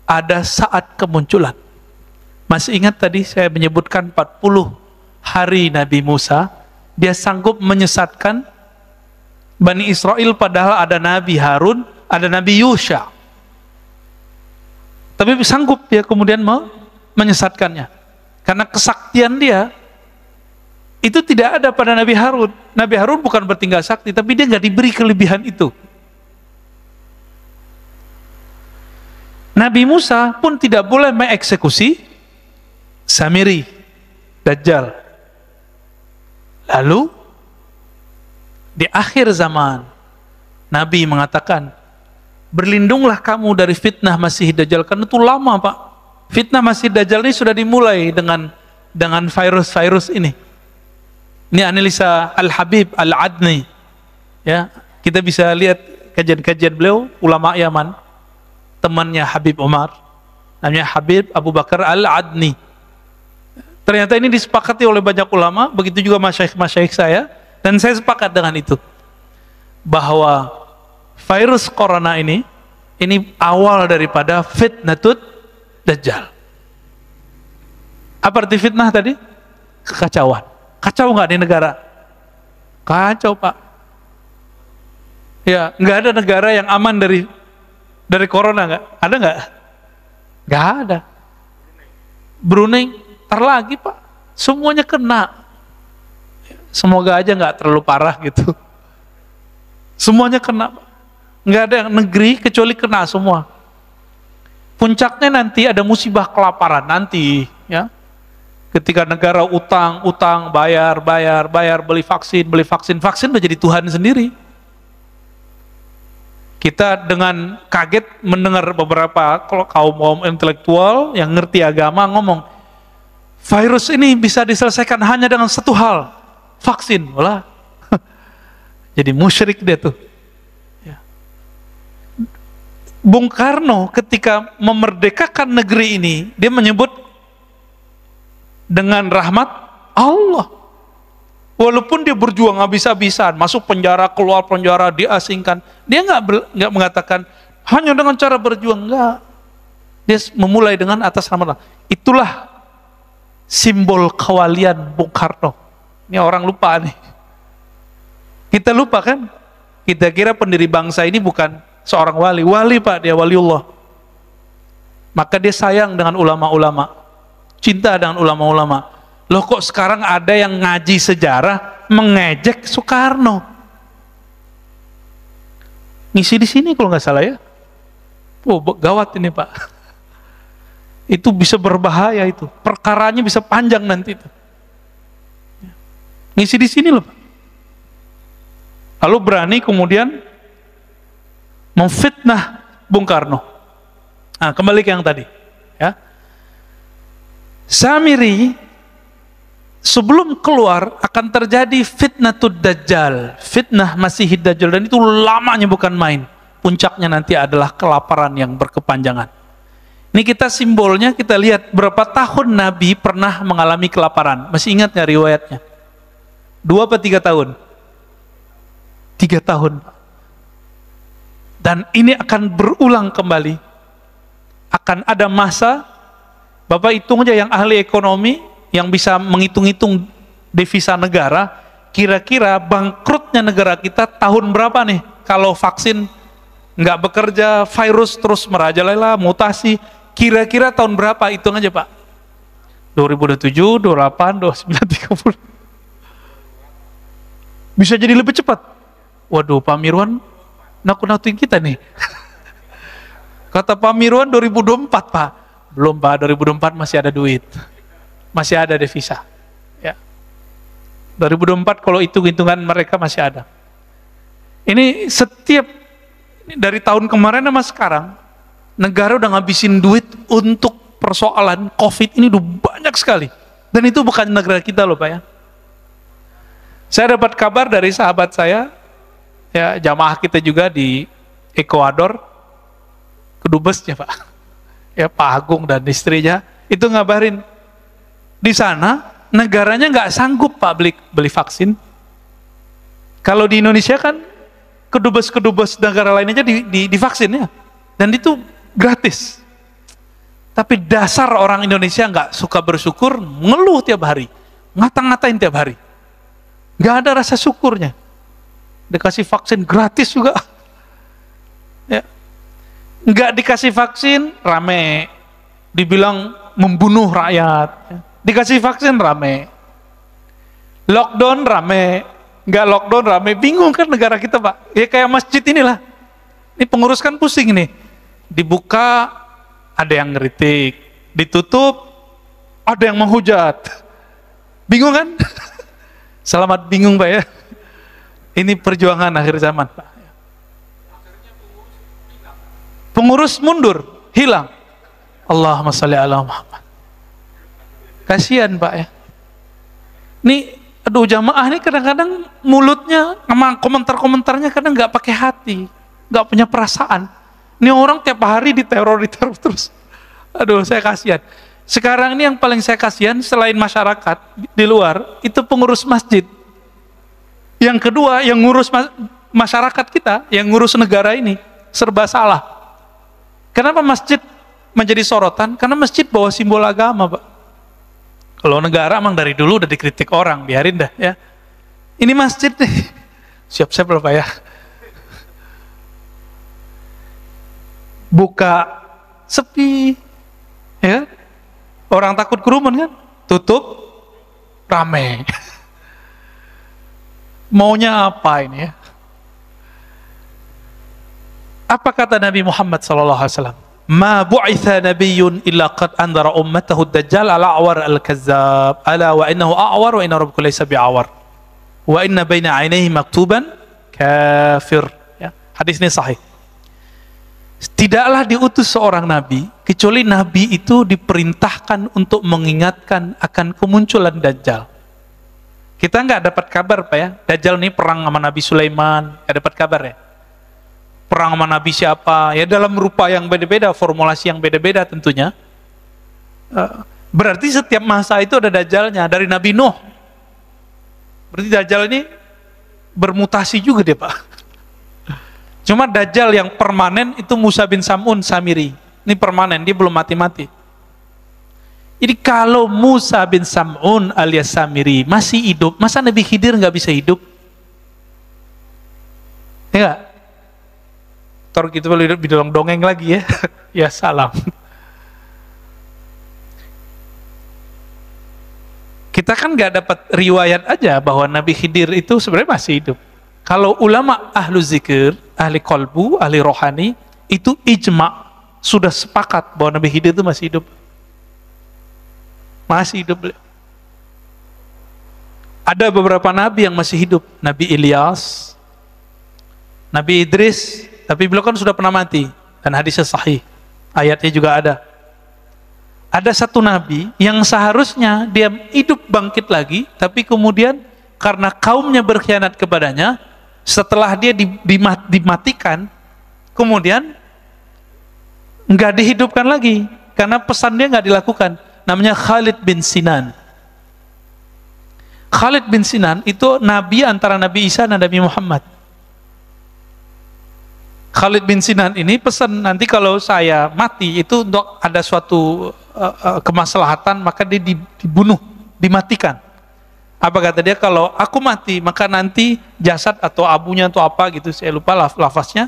ada saat kemunculan. Masih ingat tadi saya menyebutkan 40 hari Nabi Musa. Dia sanggup menyesatkan Bani Israel padahal ada Nabi Harun, ada Nabi Yusha. Tapi sanggup dia kemudian menyesatkannya. Karena kesaktian dia itu tidak ada pada Nabi Harun. Nabi Harun bukan bertinggal sakti, tapi dia nggak diberi kelebihan itu. Nabi Musa pun tidak boleh mengeksekusi Samiri, Dajjal. Lalu di akhir zaman Nabi mengatakan, berlindunglah kamu dari fitnah Masih Dajjal. Karena itu lama Pak. Fitnah Masih Dajjal ini sudah dimulai dengan virus-virus ini. Ini analisa Al-Habib Al-Adni. Ya, kita bisa lihat kajian-kajian beliau, ulama Yaman, temannya Habib Umar, namanya Habib Abu Bakar Al-Adni. Ternyata ini disepakati oleh banyak ulama, begitu juga masyaikh saya, dan saya sepakat dengan itu. Bahwa virus corona ini awal daripada fitnatut Dajjal. Apa arti fitnah tadi? Kekacauan. Kacau nggak di negara? Kacau Pak. Ya, nggak ada negara yang aman dari corona, nggak? Ada nggak? Nggak ada. Brunei lagi Pak, semuanya kena. Semoga aja nggak terlalu parah gitu. Semuanya kena, nggak ada negeri kecuali kena semua. Puncaknya nanti ada musibah kelaparan nanti, ya. Ketika negara utang, bayar, beli vaksin udah jadi Tuhan sendiri. Kita dengan kaget mendengar beberapa kaum intelektual yang ngerti agama ngomong, virus ini bisa diselesaikan hanya dengan satu hal, vaksin. Walah. Jadi musyrik dia tuh. Ya. Bung Karno ketika memerdekakan negeri ini, dia menyebut dengan rahmat Allah. Walaupun dia berjuang habis-habisan, masuk penjara, keluar penjara, diasingkan, dia nggak mengatakan hanya dengan cara berjuang, enggak. Dia memulai dengan atas nama Allah. Itulah simbol kewalian Bung Karno. Ini orang lupa nih. Kita lupa kan? Kita kira pendiri bangsa ini bukan seorang wali. Wali Pak, dia waliullah. Maka dia sayang dengan ulama-ulama, cinta dengan ulama-ulama. Loh kok sekarang ada yang ngaji sejarah mengejek Soekarno? Ngisi di sini kalau nggak salah ya. Oh, gawat ini Pak. Itu bisa berbahaya itu. Perkaranya bisa panjang nanti itu. Ngisi di sini loh Pak. Lalu berani kemudian memfitnah Bung Karno. Nah, kembali ke yang tadi. Ya. Samiri sebelum keluar akan terjadi fitnatud dajjal, fitnah Masihid Dajjal, dan itu lamanya bukan main. Puncaknya nanti adalah kelaparan yang berkepanjangan. Ini kita simbolnya, kita lihat berapa tahun Nabi pernah mengalami kelaparan. Masih ingat nggak riwayatnya? 2 atau 3 tahun? 3 tahun. Dan ini akan berulang kembali. Akan ada masa, Bapak hitung aja yang ahli ekonomi, yang bisa menghitung-hitung devisa negara, kira-kira bangkrutnya negara kita tahun berapa nih? Kalau vaksin nggak bekerja, virus terus merajalela, mutasi, kira-kira tahun berapa? Hitung aja Pak. 2027, 28, 29, 30. Bisa jadi lebih cepat. Waduh, Pak Mirwan nakut-nakutin kita nih. Kata Pak Mirwan 2024 Pak. Belum Pak, 2024 masih ada duit. Masih ada devisa. Ya. 2024 kalau hitung-hitungan mereka masih ada. Ini setiap dari tahun kemarin sama sekarang, negara udah ngabisin duit untuk persoalan COVID ini udah banyak sekali. Dan itu bukan negara kita loh Pak ya. Saya dapat kabar dari sahabat saya, ya jamaah kita juga di Ekuador, kedubesnya Pak. Ya Pak Agung dan istrinya, itu ngabarin, di sana negaranya nggak sanggup Pak beli vaksin. Kalau di Indonesia kan kedubes negara lain aja divaksin ya, dan itu gratis. Tapi dasar orang Indonesia nggak suka bersyukur, ngeluh tiap hari, ngata-ngatain tiap hari, nggak ada rasa syukurnya. Dikasih vaksin gratis juga, ya. Nggak dikasih vaksin rame, dibilang membunuh rakyat. Ya. Dikasih vaksin rame, lockdown rame, nggak lockdown rame, bingung kan negara kita Pak. Ya kayak masjid inilah, ini pengurus kan pusing nih, dibuka ada yang ngeritik, ditutup ada yang menghujat, bingung kan? Selamat bingung Pak ya. Ini perjuangan akhir zaman Pak. Pengurus mundur, hilang. Allahumma sholli ala Muhammad. Kasihan Pak ya. Nih, aduh jamaah nih kadang-kadang mulutnya sama komentar-komentarnya kadang nggak pakai hati, nggak punya perasaan. Ini orang tiap hari diteror terus. Aduh, saya kasihan. Sekarang ini yang paling saya kasihan selain masyarakat di luar, itu pengurus masjid. Yang kedua, yang ngurus masyarakat kita, yang ngurus negara ini, serba salah. Kenapa masjid menjadi sorotan? Karena masjid bawa simbol agama Pak. Kalau negara emang dari dulu udah dikritik orang, biarin dah ya. Ini masjid nih, siap-siap loh Pak ya. Buka, sepi, ya. Orang takut kerumun kan, tutup, rame. Maunya apa ini ya? Apa kata Nabi Muhammad SAW? Ma bu'itha nabiyyun illa qad andara ummatahu ad-dajjal al-a'war al-kazzab ala wa innahu a'war wa inna rabbuka laysa bi'awar wa inna baina 'ainayhi maktuban kafir. Ya, hadis ini sahih. Tidaklah diutus seorang nabi kecuali nabi itu diperintahkan untuk mengingatkan akan kemunculan Dajjal. Kita nggak dapat kabar Pak ya, Dajjal ini perang sama Nabi Sulaiman, nggak dapat kabar ya. Perang sama Nabi siapa, ya dalam rupa yang beda-beda, formulasi yang beda-beda tentunya. Berarti setiap masa itu ada Dajjalnya, dari Nabi Nuh. Berarti Dajjal ini bermutasi juga dia Pak. Cuma Dajjal yang permanen itu Musa bin Sam'un Samiri. Ini permanen, dia belum mati-mati. Jadi kalau Musa bin Sam'un alias Samiri masih hidup, masa Nabi Khidir nggak bisa hidup? Ya nggak? Tor gitu boleh dongeng lagi ya. Ya salam. Kita kan nggak dapat riwayat aja bahwa Nabi Khidir itu sebenarnya masih hidup. Kalau ulama ahlu zikir, ahli kolbu, ahli rohani, itu ijma, sudah sepakat bahwa Nabi Khidir itu masih hidup. Masih hidup beliau. Ada beberapa nabi yang masih hidup. Nabi Ilyas, Nabi Idris, tapi beliau kan sudah pernah mati. Dan hadisnya sahih. Ayatnya juga ada. Ada satu nabi yang seharusnya dia hidup bangkit lagi, tapi kemudian karena kaumnya berkhianat kepadanya, setelah dia dimatikan, kemudian nggak dihidupkan lagi karena pesan dia nggak dilakukan. Namanya Khalid bin Sinan. Khalid bin Sinan itu nabi antara Nabi Isa dan Nabi Muhammad. Khalid bin Sinan ini pesan, nanti kalau saya mati itu untuk ada suatu kemaslahatan, maka dia dibunuh, dimatikan. Apa kata dia, kalau aku mati maka nanti jasad atau abunya atau apa gitu, saya lupa lafaznya,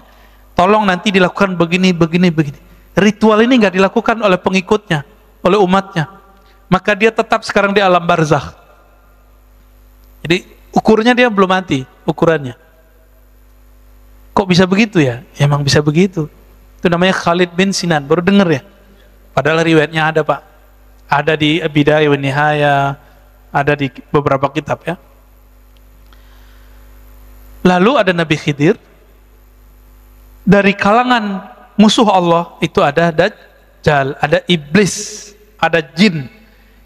tolong nanti dilakukan begini. Ritual ini nggak dilakukan oleh pengikutnya, oleh umatnya, maka dia tetap sekarang di alam barzakh. Jadi ukurnya dia belum mati, ukurannya. Kok bisa begitu ya? Emang bisa begitu. Itu namanya Khalid bin Sinan, baru dengar ya? Padahal riwayatnya ada Pak. Ada di Bidayah wa Nihayah, ada di beberapa kitab ya. Lalu ada Nabi Khidir. Dari kalangan musuh Allah itu ada Dajjal, ada iblis, ada jin.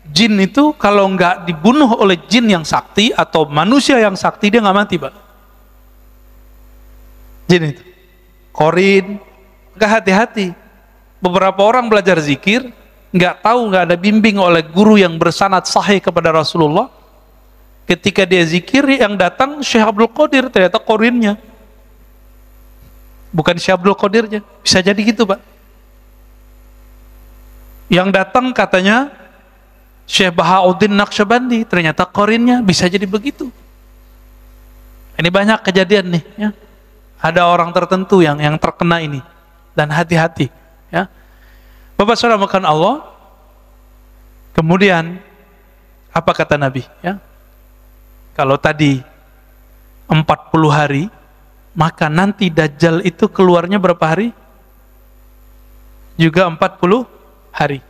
Jin itu kalau nggak dibunuh oleh jin yang sakti atau manusia yang sakti, dia nggak mati Pak. Jin itu korin, nggak hati-hati. Beberapa orang belajar zikir, nggak tahu, nggak ada bimbing oleh guru yang bersanad sahih kepada Rasulullah. Ketika dia zikir, yang datang Syekh Abdul Qadir, ternyata korinnya bukan Syekh Abdul Qadirnya. Bisa jadi gitu Pak. Yang datang katanya Syekh Bahauddin Naqsyabandi, ternyata korinnya. Bisa jadi begitu. Ini banyak kejadian nih ya. Ada orang tertentu yang terkena ini, dan hati-hati ya. Bapak saudara makan Allah. Kemudian apa kata Nabi ya? Kalau tadi 40 hari, maka nanti Dajjal itu keluarnya berapa hari? Juga 40 hari.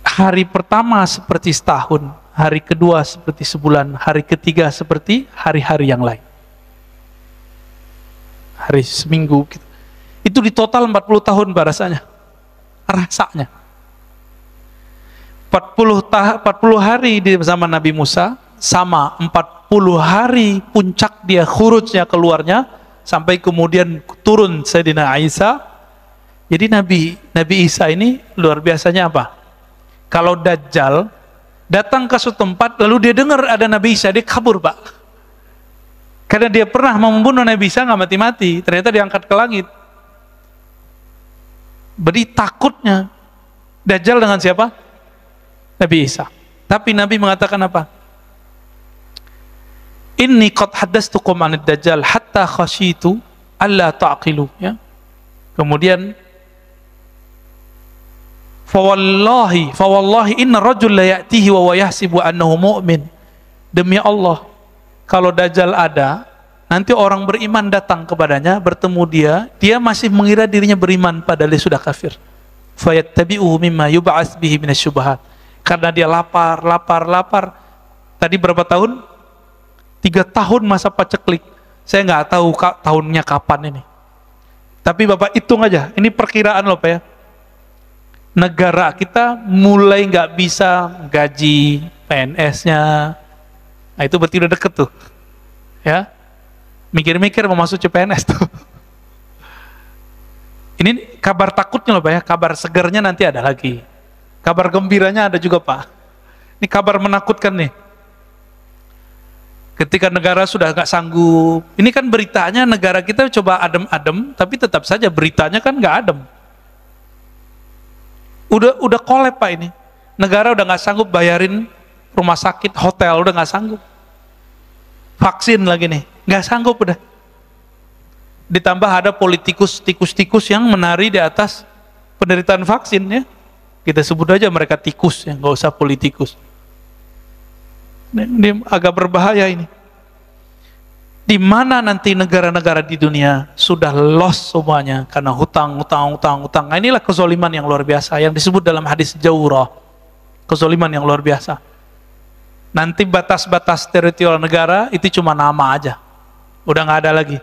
Hari pertama seperti setahun, hari kedua seperti sebulan, hari ketiga seperti hari-hari yang lain. Hari seminggu gitu. Itu di total 40 tahun rasanya. 40 hari di zaman Nabi Musa, sama 40 hari puncak dia khurujnya, keluarnya, sampai kemudian turun Sayyidina Isa. Jadi Nabi Isa ini luar biasanya apa? Kalau Dajjal datang ke suatu tempat, lalu dia dengar ada Nabi Isa, dia kabur Pak. Karena dia pernah membunuh Nabi Isa, nggak mati-mati, ternyata diangkat ke langit. Beri takutnya Dajjal dengan siapa? Nabi Isa. Tapi Nabi mengatakan apa? Inni qad haddastukum anid Dajjal hatta khasyitu alla ta'qilu ya. Kemudian fawallahi inna rajul la ya'tihi wa yahsibu annahu mu'min. Demi Allah, kalau Dajjal ada, nanti orang beriman datang kepadanya, bertemu dia masih mengira dirinya beriman padahal dia sudah kafir. Fayattabi'uhu mimma yub'ats bihi minasyubhat. Karena dia lapar. Tadi berapa tahun? 3 tahun masa paceklik. Saya nggak tahu tahunnya kapan ini. Tapi Bapak hitung aja, ini perkiraan loh Pak ya. Negara kita mulai nggak bisa gaji PNS-nya. Nah itu berarti udah deket tuh. Ya, mikir-mikir mau masuk CPNS tuh. Ini kabar takutnya loh Pak ya, kabar segernya nanti ada lagi. Kabar gembiranya ada juga Pak. Ini kabar menakutkan nih. Ketika negara sudah nggak sanggup, ini kan beritanya negara kita coba adem-adem, tapi tetap saja beritanya kan nggak adem. Udah kolab Pak ini. Negara udah nggak sanggup bayarin rumah sakit, hotel udah nggak sanggup. Vaksin lagi nih, nggak sanggup udah. Ditambah ada politikus, tikus-tikus yang menari di atas penderitaan vaksin ya. Kita sebut aja mereka tikus ya, nggak usah politikus. Ini agak berbahaya ini. Di mana nanti negara-negara di dunia sudah lost semuanya karena hutang. Nah, inilah kezaliman yang luar biasa yang disebut dalam hadis Jawrah. Kezaliman yang luar biasa. Nanti batas-batas teritorial negara itu cuma nama aja. Udah nggak ada lagi.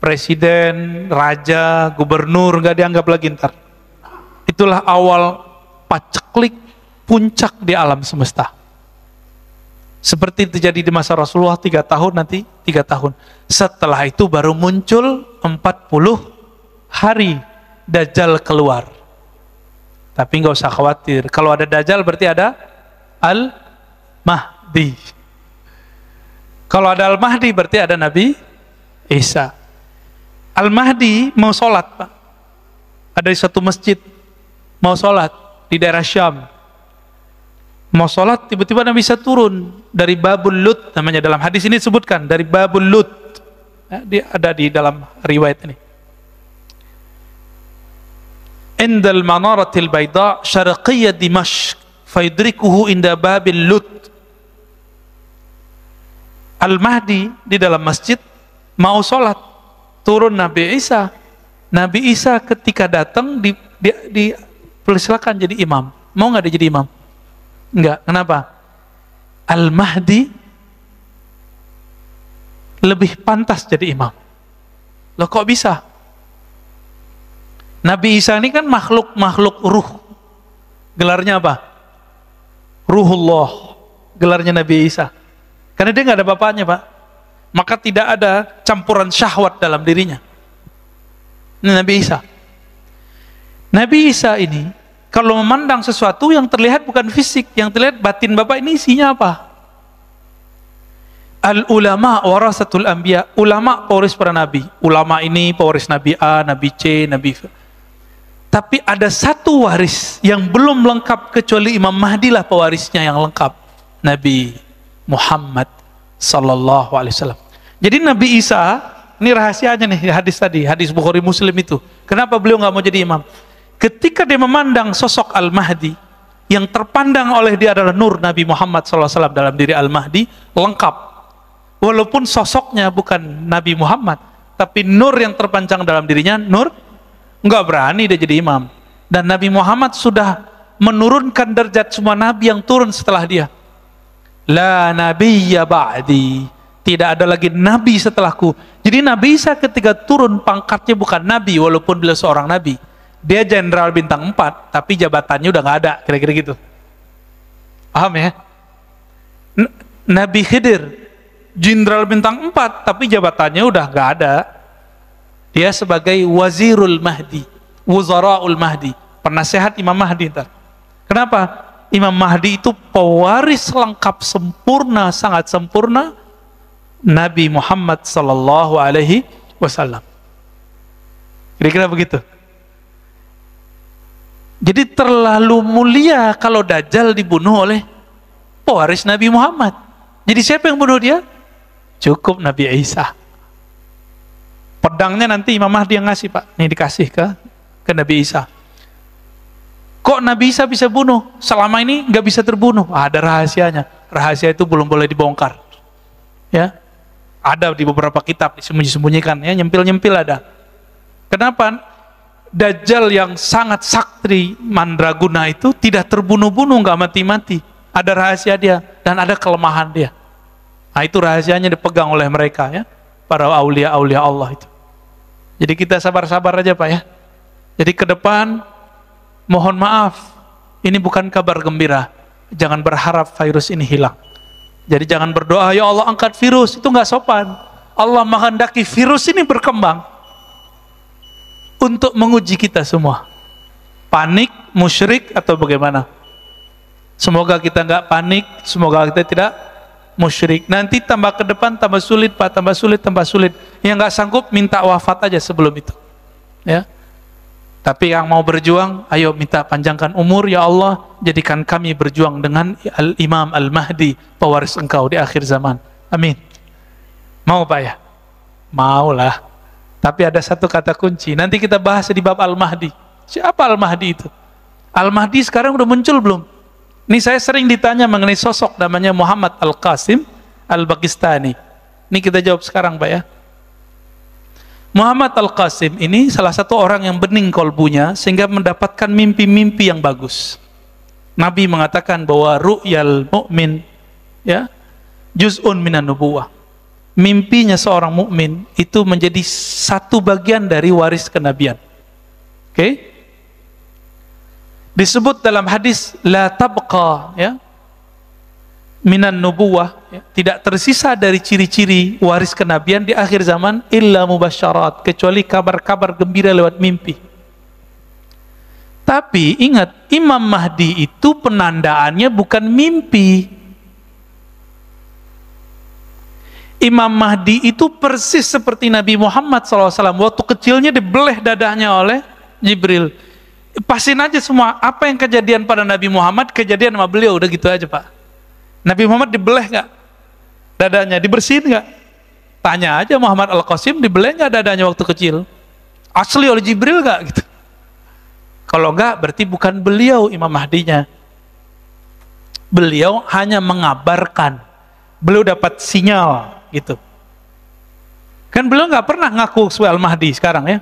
Presiden, raja, gubernur nggak dianggap lagi ntar. Itulah awal paceklik puncak di alam semesta. Seperti terjadi di masa Rasulullah 3 tahun, nanti 3 tahun. Setelah itu baru muncul 40 hari Dajjal keluar. Tapi nggak usah khawatir. Kalau ada Dajjal berarti ada Al-Mahdi. Kalau ada Al-Mahdi berarti ada Nabi Isa. Al-Mahdi mau sholat Pak. Ada di satu masjid. Mau sholat di daerah Syam. Mau sholat, tiba-tiba Nabi Isa turun dari Babul Lut, namanya dalam hadis ini disebutkan dari Babul Lut. Dia ada di dalam riwayat ini. Indal manaratil bayda syarqiyyah Dimashq fayudrikuhu inda Babil Lut. Al-Mahdi di dalam masjid mau sholat, turun Nabi Isa. Nabi Isa ketika datang dipersilakan jadi imam. Mau nggak dia jadi imam? Enggak, kenapa? Al-Mahdi lebih pantas jadi imam. Loh kok bisa? Nabi Isa ini kan makhluk ruh. Gelarnya apa? Ruhullah. Gelarnya Nabi Isa. Karena dia nggak ada bapaknya Pak. Maka tidak ada campuran syahwat dalam dirinya. Ini Nabi Isa. Nabi Isa ini kalau memandang sesuatu yang terlihat bukan fisik, yang terlihat batin Bapak ini isinya apa? Al-ulama warasatul anbiya. Ulama pewaris para nabi. Ulama ini pewaris Nabi A, Nabi C, Nabi V. Tapi ada satu waris yang belum lengkap kecuali Imam Mahdi lah pewarisnya yang lengkap. Nabi Muhammad sallallahu alaihi wasallam. Jadi Nabi Isa, ini rahasianya nih hadis tadi, hadis Bukhari Muslim itu. Kenapa beliau nggak mau jadi imam? Ketika dia memandang sosok Al-Mahdi, yang terpandang oleh dia adalah nur Nabi Muhammad SAW dalam diri Al-Mahdi, lengkap. Walaupun sosoknya bukan Nabi Muhammad, tapi nur yang terpanjang dalam dirinya, nur, nggak berani dia jadi imam. Dan Nabi Muhammad sudah menurunkan derajat semua Nabi yang turun setelah dia. La nabiyya ba'di. Tidak ada lagi Nabi setelahku. Jadi Nabi Isa ketika turun pangkatnya bukan Nabi, walaupun beliau seorang Nabi. Dia jenderal bintang 4, tapi jabatannya udah nggak ada, kira-kira gitu. Paham ya? Nabi Khidir, jenderal bintang 4, tapi jabatannya udah nggak ada. Dia sebagai Wazirul Mahdi, Wuzaraul Mahdi, penasehat Imam Mahdi. Ntar. Kenapa? Imam Mahdi itu pewaris lengkap sempurna, sangat sempurna Nabi Muhammad Sallallahu Alaihi Wasallam. Kira-kira begitu. Jadi terlalu mulia kalau Dajjal dibunuh oleh pewaris Nabi Muhammad. Jadi siapa yang bunuh dia? Cukup Nabi Isa. Pedangnya nanti Imam Mahdi yang ngasih Pak. Nih dikasih ke Nabi Isa. Kok Nabi Isa bisa bunuh? Selama ini nggak bisa terbunuh. Ada rahasianya. Rahasia itu belum boleh dibongkar. Ya, ada di beberapa kitab disembunyi-sembunyikan. Ya, nyempil-nyempil ada. Kenapa? Dajjal yang sangat sakti mandraguna itu tidak terbunuh-bunuh, nggak mati-mati. Ada rahasia dia dan ada kelemahan dia. Nah itu rahasianya dipegang oleh mereka ya, para aulia-aulia Allah itu. Jadi kita sabar-sabar aja Pak ya. Jadi ke depan, mohon maaf, ini bukan kabar gembira. Jangan berharap virus ini hilang. Jadi jangan berdoa, ya Allah angkat virus, itu nggak sopan. Allah menghendaki virus ini berkembang untuk menguji kita semua. Panik, musyrik, atau bagaimana? Semoga kita nggak panik, semoga kita tidak musyrik. Nanti tambah ke depan tambah sulit Pak, tambah sulit, tambah sulit. Yang nggak sanggup minta wafat aja sebelum itu. Ya. Tapi yang mau berjuang, ayo minta panjangkan umur ya Allah, jadikan kami berjuang dengan Al-Imam Al-Mahdi, pewaris Engkau di akhir zaman. Amin. Mau Pak ya? Maulah. Tapi ada satu kata kunci, nanti kita bahas di bab Al-Mahdi. Siapa Al-Mahdi itu? Al-Mahdi sekarang udah muncul belum? Ini saya sering ditanya mengenai sosok namanya Muhammad Al-Qasim Al-Bagistani. Ini kita jawab sekarang Pak ya. Muhammad Al-Qasim ini salah satu orang yang bening kolbunya sehingga mendapatkan mimpi-mimpi yang bagus. Nabi mengatakan bahwa ru'yal mu'min ya, juz'un minan nubuwah. Mimpinya seorang mukmin itu menjadi satu bagian dari waris kenabian. Oke? Disebut dalam hadis la tabqa ya, minan nubuwah ya, tidak tersisa dari ciri-ciri waris kenabian di akhir zaman illa mubasyarat, kecuali kabar-kabar gembira lewat mimpi. Tapi ingat, Imam Mahdi itu penandaannya bukan mimpi. Imam Mahdi itu persis seperti Nabi Muhammad SAW. Waktu kecilnya dibeleh dadanya oleh Jibril. Pasin aja semua, apa yang kejadian pada Nabi Muhammad, kejadian sama beliau, udah gitu aja Pak. Nabi Muhammad dibeleh nggak dadanya, dibersihin nggak? Tanya aja Muhammad Al-Qasim, dibeleh nggak dadanya waktu kecil? Asli oleh Jibril nggak gitu? Kalau nggak, berarti bukan beliau Imam Mahdinya. Beliau hanya mengabarkan, beliau dapat sinyal gitu. Kan beliau nggak pernah ngaku sebagai Al-Mahdi sekarang ya.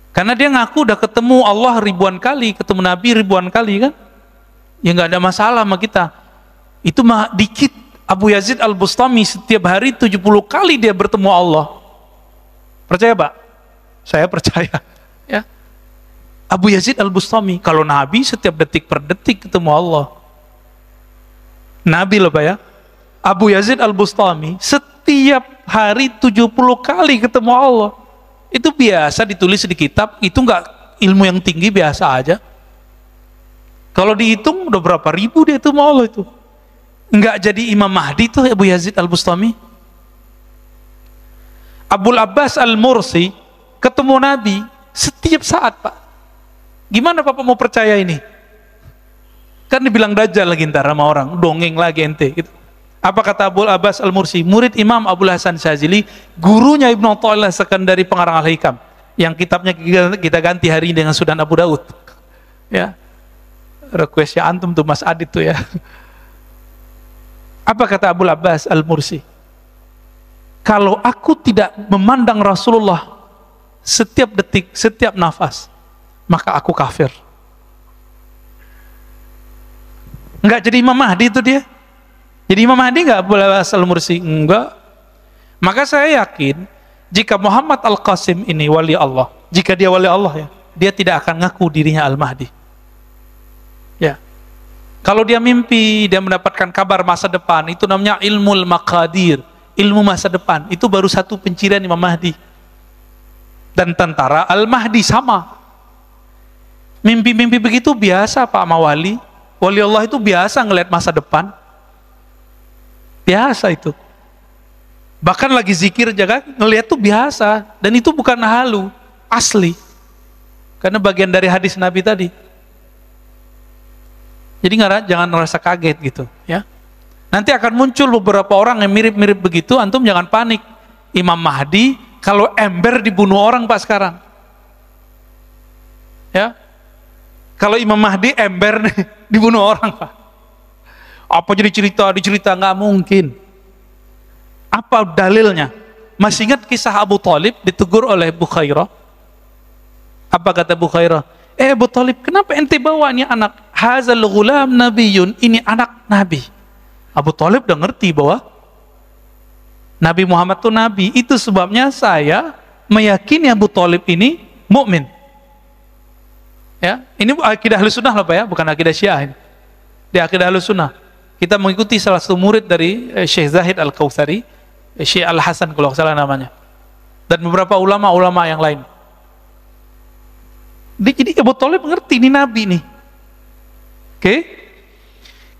Karena dia ngaku udah ketemu Allah ribuan kali, ketemu Nabi ribuan kali kan. Ya nggak ada masalah sama kita. Itu mah dikit. Abu Yazid Al-Bustami setiap hari 70 kali dia bertemu Allah. Percaya Pak? Saya percaya ya. Abu Yazid Al-Bustami, kalau Nabi setiap detik per detik ketemu Allah. Nabi loh Pak ya. Abu Yazid Al-Bustami setiap hari 70 kali ketemu Allah. Itu biasa ditulis di kitab, itu nggak ilmu yang tinggi, biasa aja. Kalau dihitung udah berapa ribu dia itu Allah itu. Enggak jadi Imam Mahdi tuh Abu Yazid Al-Bustami. Abul Abbas Al-Mursi ketemu Nabi setiap saat Pak. Gimana Bapak mau percaya ini? Kan dibilang dajjal lagi ntar sama orang, dongeng lagi ente gitu. Apa kata Abul Abbas Al-Mursi, murid Imam Abul Hasan Syazili, gurunya Ibnu Athaillah Sekandari pengarang Al-Hikam, yang kitabnya kita ganti hari ini dengan Sunan Abu Daud. Ya. Requestnya antum tuh Mas Adit tuh ya. Apa kata Abul Abbas Al-Mursi? Kalau aku tidak memandang Rasulullah setiap detik, setiap nafas, maka aku kafir. Enggak jadi Imam Mahdi itu dia. Jadi Imam Mahdi enggak Abul Abbas Al-Mursi? Enggak. Maka saya yakin jika Muhammad Al-Qasim ini wali Allah, jika dia wali Allah ya, dia tidak akan ngaku dirinya Al-Mahdi. Ya. Kalau dia mimpi, dia mendapatkan kabar masa depan, itu namanya ilmul maqadir, ilmu masa depan. Itu baru satu pencirian Imam Mahdi. Dan tentara Al-Mahdi sama. Mimpi-mimpi begitu biasa Pak sama wali. Wali Allah itu biasa ngelihat masa depan. Biasa itu. Bahkan lagi zikir aja kan, ngelihat tuh biasa. Dan itu bukan halu, asli. Karena bagian dari hadis Nabi tadi. Jadi jangan merasa kaget gitu ya. Nanti akan muncul beberapa orang yang mirip-mirip begitu, antum jangan panik. Imam Mahdi kalau ember dibunuh orang Pak sekarang. Ya. Kalau Imam Mahdi ember dibunuh orang Pak. Apa jadi dicerita nggak mungkin. Apa dalilnya? Masih ingat kisah Abu Thalib ditegur oleh Bukhairah? Apa kata Bukhairah? Abu Thalib, kenapa ente bawa ini anak? Hazal ghulam nabiyun, ini anak Nabi. Abu Thalib udah ngerti bahwa Nabi Muhammad itu Nabi. Itu sebabnya saya meyakini Abu Thalib ini mukmin. Ya, ini akidah Ahlussunnah loh Pak ya, bukan akidah Syiah ini. Di akidah Ahlussunnah. Kita mengikuti salah satu murid dari Syekh Zahid Al-Kautsari, Syekh Al-Hasan kalau salah namanya. Dan beberapa ulama-ulama yang lain. Jadi Abu Thalib mengerti ini Nabi nih. Oke?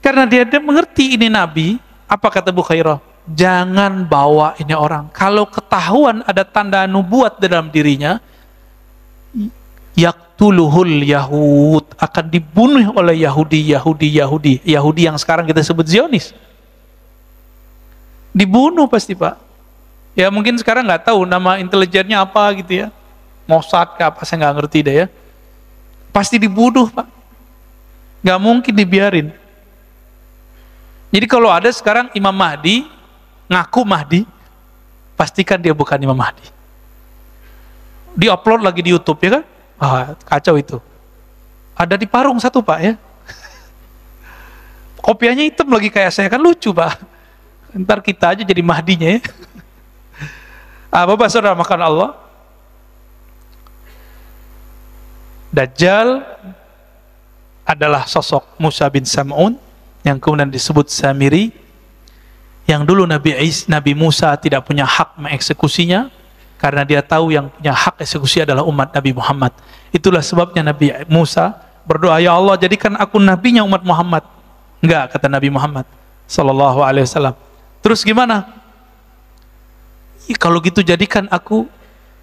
Karena dia mengerti ini Nabi, apa kata Bukhairah? Jangan bawa ini orang. Kalau ketahuan ada tanda nubuat dalam dirinya, yaktuluhul Yahud, akan dibunuh oleh Yahudi yang sekarang kita sebut Zionis. Dibunuh pasti Pak. Ya mungkin sekarang nggak tahu nama intelijennya apa gitu ya, Mossad ke apa, saya nggak ngerti deh ya. Pasti dibunuh Pak, nggak mungkin dibiarin. Jadi kalau ada sekarang Imam Mahdi ngaku Mahdi, pastikan dia bukan Imam Mahdi. Di-upload lagi di YouTube ya kan? Kacau itu. Ada di Parung satu Pak ya. Kopiahnya hitam lagi kayak saya, kan lucu Pak. Ntar kita aja jadi Mahdinya ya. Bapak saudara makan Allah, Dajjal adalah sosok Musa bin Sam'un yang kemudian disebut Samiri, yang dulu Nabi Musa tidak punya hak mengeksekusinya karena dia tahu yang punya hak eksekusi adalah umat Nabi Muhammad. Itulah sebabnya Nabi Musa berdoa, ya Allah jadikan aku nabinya umat Muhammad. Enggak, kata Nabi Muhammad sallallahu alaihi wasallam. Terus gimana? Kalau gitu jadikan aku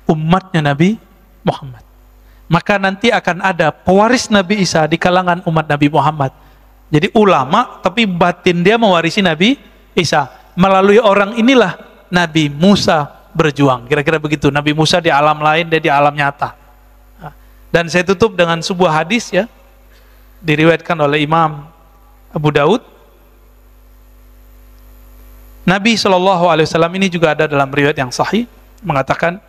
umatnya Nabi Muhammad. Maka nanti akan ada pewaris Nabi Isa di kalangan umat Nabi Muhammad. Jadi ulama, tapi batin dia mewarisi Nabi Isa. Melalui orang inilah Nabi Musa berjuang. Kira-kira begitu. Nabi Musa di alam lain, dia di alam nyata. Dan saya tutup dengan sebuah hadis ya, diriwayatkan oleh Imam Abu Daud. Nabi SAW ini juga ada dalam riwayat yang sahih, mengatakan,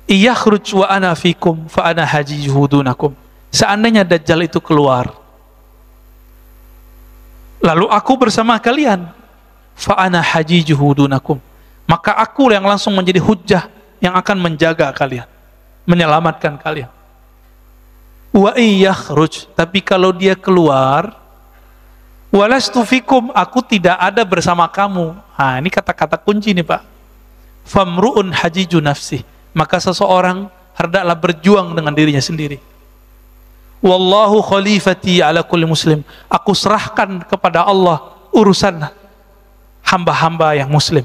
iyakhruj wa ana fikum fa ana hajijuhu dunakum. Seandainya Dajjal itu keluar, lalu aku bersama kalian, fa ana hajijuhu dunakum, maka aku yang langsung menjadi hujjah yang akan menjaga kalian, menyelamatkan kalian. Wa iyakhruj, tapi kalau dia keluar, walastu fikum, aku tidak ada bersama kamu. Ini kata-kata kunci nih Pak. Famru'un hajiju nafsih, maka seseorang hendaklah berjuang dengan dirinya sendiri. Wallahu khalifati ala kulli muslim, aku serahkan kepada Allah urusan hamba-hamba yang muslim.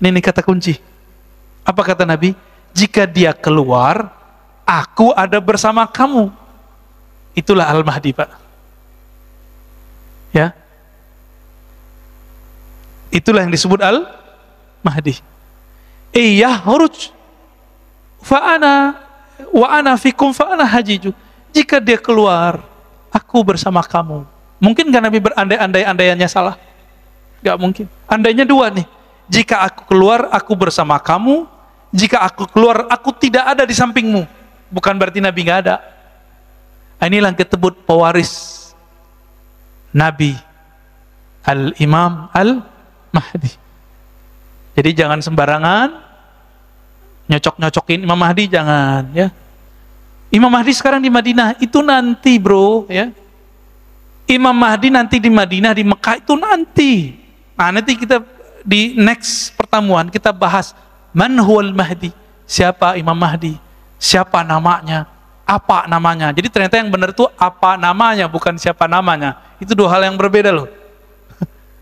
Ini kata kunci. Apa kata Nabi? Jika dia keluar, aku ada bersama kamu. Itulah Al-Mahdi Pak. Ya, itulah yang disebut Al-Mahdi. Yahruj fa ana fikum fa ana hajiju. Jika dia keluar, aku bersama kamu. Mungkin kan Nabi berandai-andaiannya salah? Gak mungkin. Andainya dua nih. Jika aku keluar, aku bersama kamu. Jika aku keluar, aku tidak ada di sampingmu. Bukan berarti Nabi gak ada. Inilah yang disebut pewaris Nabi, Al-Imam Al-Mahdi. Jadi jangan sembarangan nyocok-nyocokin Imam Mahdi, jangan ya. Imam Mahdi sekarang di Madinah, itu nanti bro ya. Imam Mahdi nanti di Madinah, di Mekah itu nanti. Nah nanti kita di next pertemuan kita bahas man huwal Mahdi, siapa Imam Mahdi, siapa namanya, apa namanya. Jadi ternyata yang benar itu apa namanya, bukan siapa namanya. Itu dua hal yang berbeda loh.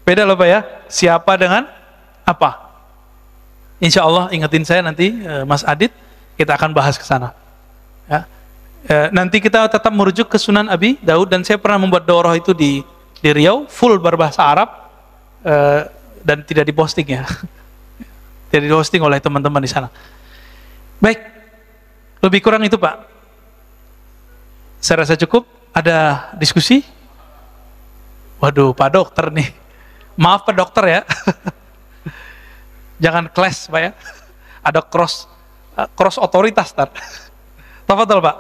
Beda loh Pak ya, siapa dengan apa. Insya Allah ingetin saya nanti Mas Adit, kita akan bahas ke sana ya. Nanti kita tetap merujuk ke Sunan Abi Daud, dan saya pernah membuat daurah itu di Riau, full berbahasa Arab, dan tidak diposting ya. Tidak diposting oleh teman-teman di sana. Baik, lebih kurang itu Pak. Saya rasa cukup. Ada diskusi? Waduh, Pak Dokter nih. Maaf Pak Dokter ya. Jangan clash Pak ya. Ada cross otoritas tar. Tafadhol Pak.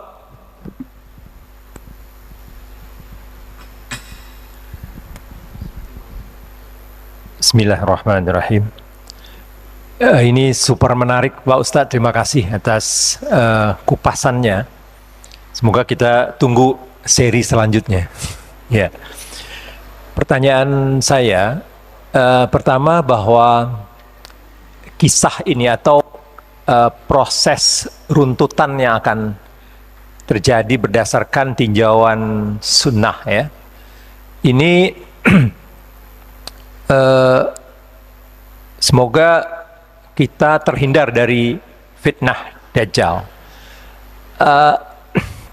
Bismillahirrahmanirrahim. Ini super menarik Pak Ustadz, terima kasih atas kupasannya. Semoga kita tunggu seri selanjutnya. Ya. Pertanyaan saya pertama bahwa kisah ini atau proses runtutan yang akan terjadi berdasarkan tinjauan sunnah ya. Ini semoga kita terhindar dari fitnah Dajjal.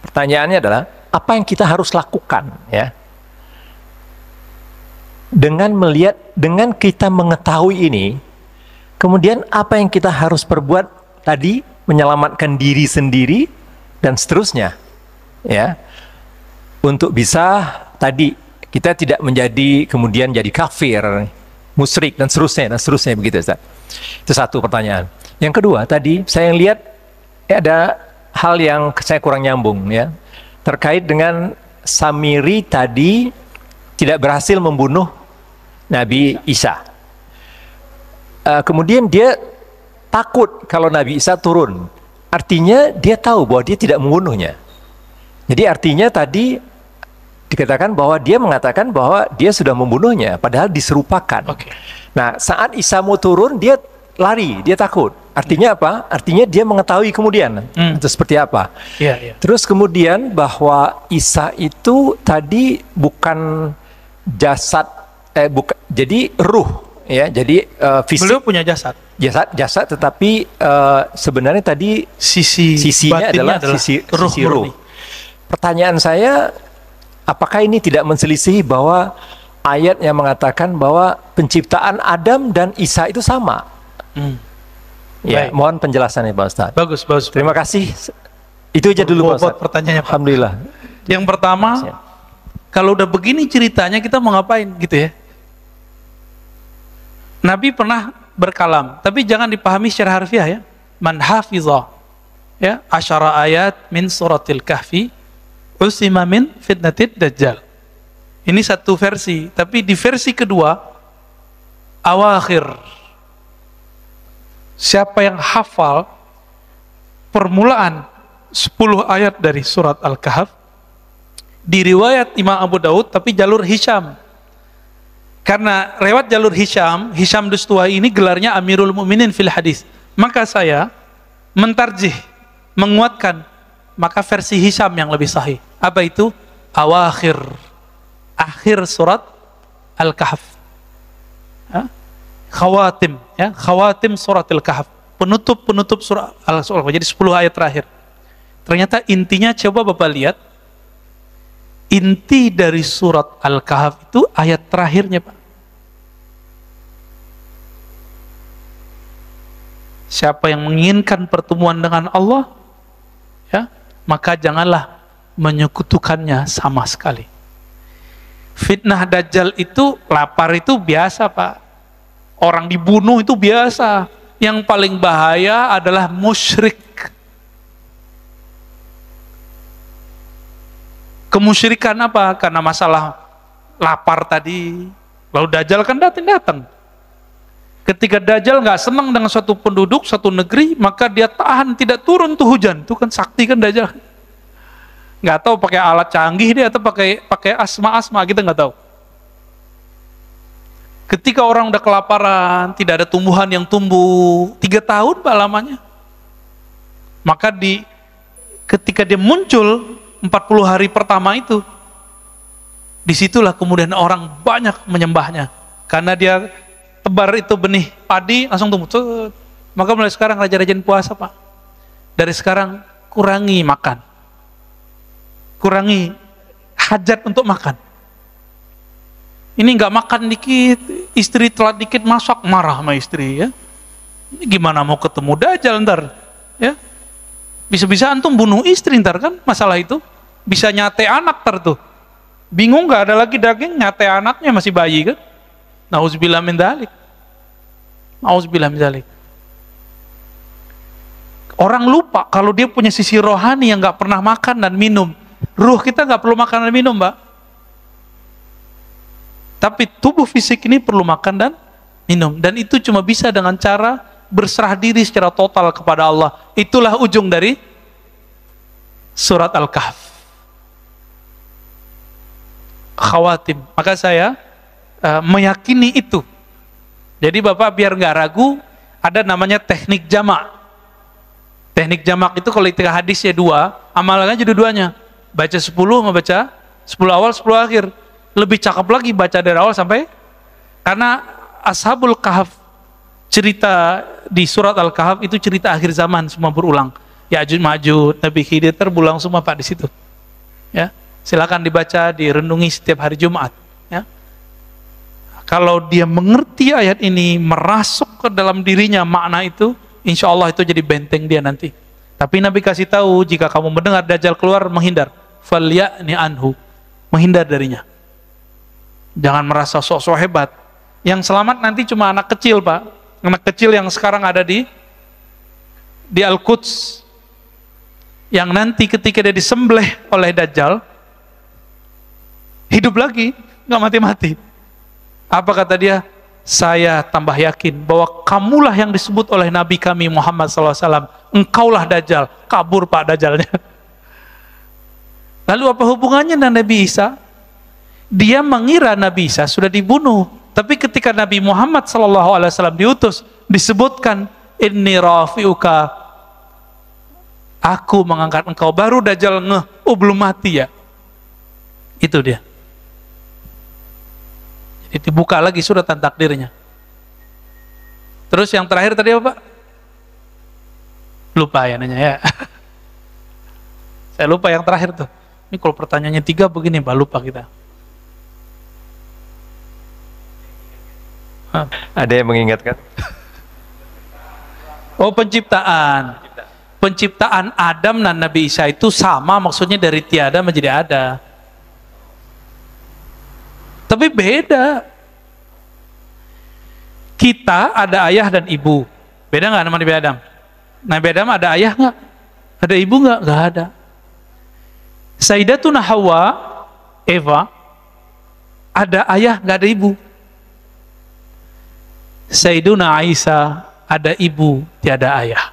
Pertanyaannya adalah apa yang kita harus lakukan ya? Dengan melihat, dengan kita mengetahui ini, kemudian apa yang kita harus perbuat tadi, menyelamatkan diri sendiri dan seterusnya ya. Untuk bisa tadi kita tidak menjadi kemudian jadi kafir, musyrik dan seterusnya begitu Ustaz. Itu satu pertanyaan. Yang kedua tadi saya lihat ada hal yang saya kurang nyambung ya, terkait dengan Samiri tadi tidak berhasil membunuh Nabi Isa. Kemudian dia takut kalau Nabi Isa turun. Artinya dia tahu bahwa dia tidak membunuhnya. Jadi artinya tadi dikatakan bahwa dia mengatakan bahwa dia sudah membunuhnya, padahal diserupakan. Okay. Nah, saat Isa mau turun, dia lari, dia takut. Artinya apa? Artinya dia mengetahui kemudian itu seperti apa. Terus kemudian bahwa Isa itu tadi bukan jasad, jadi ruh, ya. Jadi fisik. Beliau punya jasad. Jasad, tetapi sebenarnya tadi sisinya adalah sisi ruh. Pertanyaan saya, apakah ini tidak menselisihi bahwa ayat yang mengatakan bahwa penciptaan Adam dan Isa itu sama? Ya, baik. Mohon penjelasannya Pak Ustadz. Bagus. Terima kasih. Itu aja dulu Pak Ustadz. Pertanyaannya Pak. Alhamdulillah. Yang pertama, kalau udah begini ceritanya kita mau ngapain gitu ya? Nabi pernah berkalam, tapi jangan dipahami secara harfiah ya. Man hafizah ya, 10 ayat min suratil kahfi usima min fitnatid dajjal. Ini satu versi, tapi di versi kedua awakhir, siapa yang hafal permulaan 10 ayat dari surat Al-Kahf, di riwayat Imam Abu Daud tapi jalur Hisham. Karena lewat jalur Hisham Dustuwai ini gelarnya Amirul Mukminin fil hadis. Maka saya mentarjih, menguatkan, maka versi Hisham yang lebih sahih. Apa itu? Awakhir, akhir surat Al-Kahf. Khawatim, ya, khawatim surat Al-Kahf. Penutup surat Al-Kahf. Jadi 10 ayat terakhir. Ternyata intinya, coba Bapak lihat, inti dari surat Al-Kahf itu ayat terakhirnya Pak. Siapa yang menginginkan pertemuan dengan Allah, ya, maka janganlah menyekutukannya sama sekali. Fitnah Dajjal itu, lapar itu biasa Pak. Orang dibunuh itu biasa. Yang paling bahaya adalah musyrik. Kemusyrikan apa? Karena masalah lapar tadi. Lalu Dajjal kan datang. Ketika Dajjal nggak senang dengan suatu penduduk, suatu negeri, maka dia tahan tidak turun tuh hujan. Itu kan sakti kan Dajjal. Nggak tahu pakai alat canggih dia atau pakai asma kita nggak tahu. Ketika orang udah kelaparan, tidak ada tumbuhan yang tumbuh 3 tahun Pak lamanya. Maka ketika dia muncul 40 hari pertama itu, disitulah kemudian orang banyak menyembahnya. Karena dia tebar itu benih padi, langsung tumbuh. Maka mulai sekarang rajin-rajin puasa Pak. Dari sekarang kurangi makan. Kurangi hajat untuk makan. Ini nggak makan dikit, istri telat dikit masak, marah sama istri ya. Ini gimana mau ketemu Dajjal ntar? Ya. Bisa-bisa antum bunuh istri ntar kan masalah itu. Bisa nyate anak ntar tuh. Bingung nggak ada lagi daging, nyate anaknya masih bayi kan? Nauzubillah min dzalik. Nauzubillah min dzalik. Orang lupa kalau dia punya sisi rohani yang nggak pernah makan dan minum. Ruh kita nggak perlu makan dan minum, Mbak. Tapi tubuh fisik ini perlu makan dan minum. Dan itu cuma bisa dengan cara berserah diri secara total kepada Allah. Itulah ujung dari surat Al-Kahf. Khawatim. Maka saya meyakini itu. Jadi Bapak biar nggak ragu, ada namanya teknik jamak. Teknik jamak itu kalau ketika hadisnya 2, amalannya jadi 2-nya. Baca 10 sama baca 10 awal, 10 akhir. Lebih cakep lagi baca dari awal sampai, karena Ashabul Kahf, cerita di surat Al-Kahf itu cerita akhir zaman, semua berulang. Ya'juj Ma'juj, Nabi Khidir terbulang semua Pak di situ. Ya, silakan dibaca, direnungi setiap hari Jumat. Ya. Kalau dia mengerti ayat ini, merasuk ke dalam dirinya makna itu, insya Allah itu jadi benteng dia nanti. Tapi Nabi kasih tahu, jika kamu mendengar Dajjal keluar, menghindar. Falya'ni anhu, menghindar darinya. Jangan merasa sok-sok hebat. Yang selamat nanti cuma anak kecil, Pak. Anak kecil yang sekarang ada di Al-Quds, yang nanti ketika dia disembelih oleh Dajjal, hidup lagi, nggak mati-mati. Apa kata dia? Saya tambah yakin bahwa kamulah yang disebut oleh Nabi kami Muhammad SAW. Engkaulah Dajjal. Kabur Pak Dajjalnya. Lalu apa hubungannya dengan Nabi Isa? Dia mengira Nabi Isa sudah dibunuh. Tapi ketika Nabi Muhammad SAW diutus, disebutkan, Inni rafi'uka, aku mengangkat engkau. Baru Dajjal ngeh, oh belum mati ya. Itu dia. Jadi dibuka lagi suratan takdirnya. Terus yang terakhir tadi apa Pak? Lupa ya nanya ya. Saya lupa yang terakhir tuh. Ini kalau pertanyaannya 3 begini Pak, lupa kita. Ada yang mengingatkan? Oh, penciptaan. Penciptaan Adam dan Nabi Isa itu sama, maksudnya dari tiada menjadi ada. Tapi beda. Kita ada ayah dan ibu. Beda nggak sama Nabi Adam? Nabi Adam ada ayah nggak? Ada ibu nggak? Nggak ada. Sayyidatuna Hawa, Eva, ada ayah nggak ada ibu. Sayyiduna Isa ada ibu tiada ayah.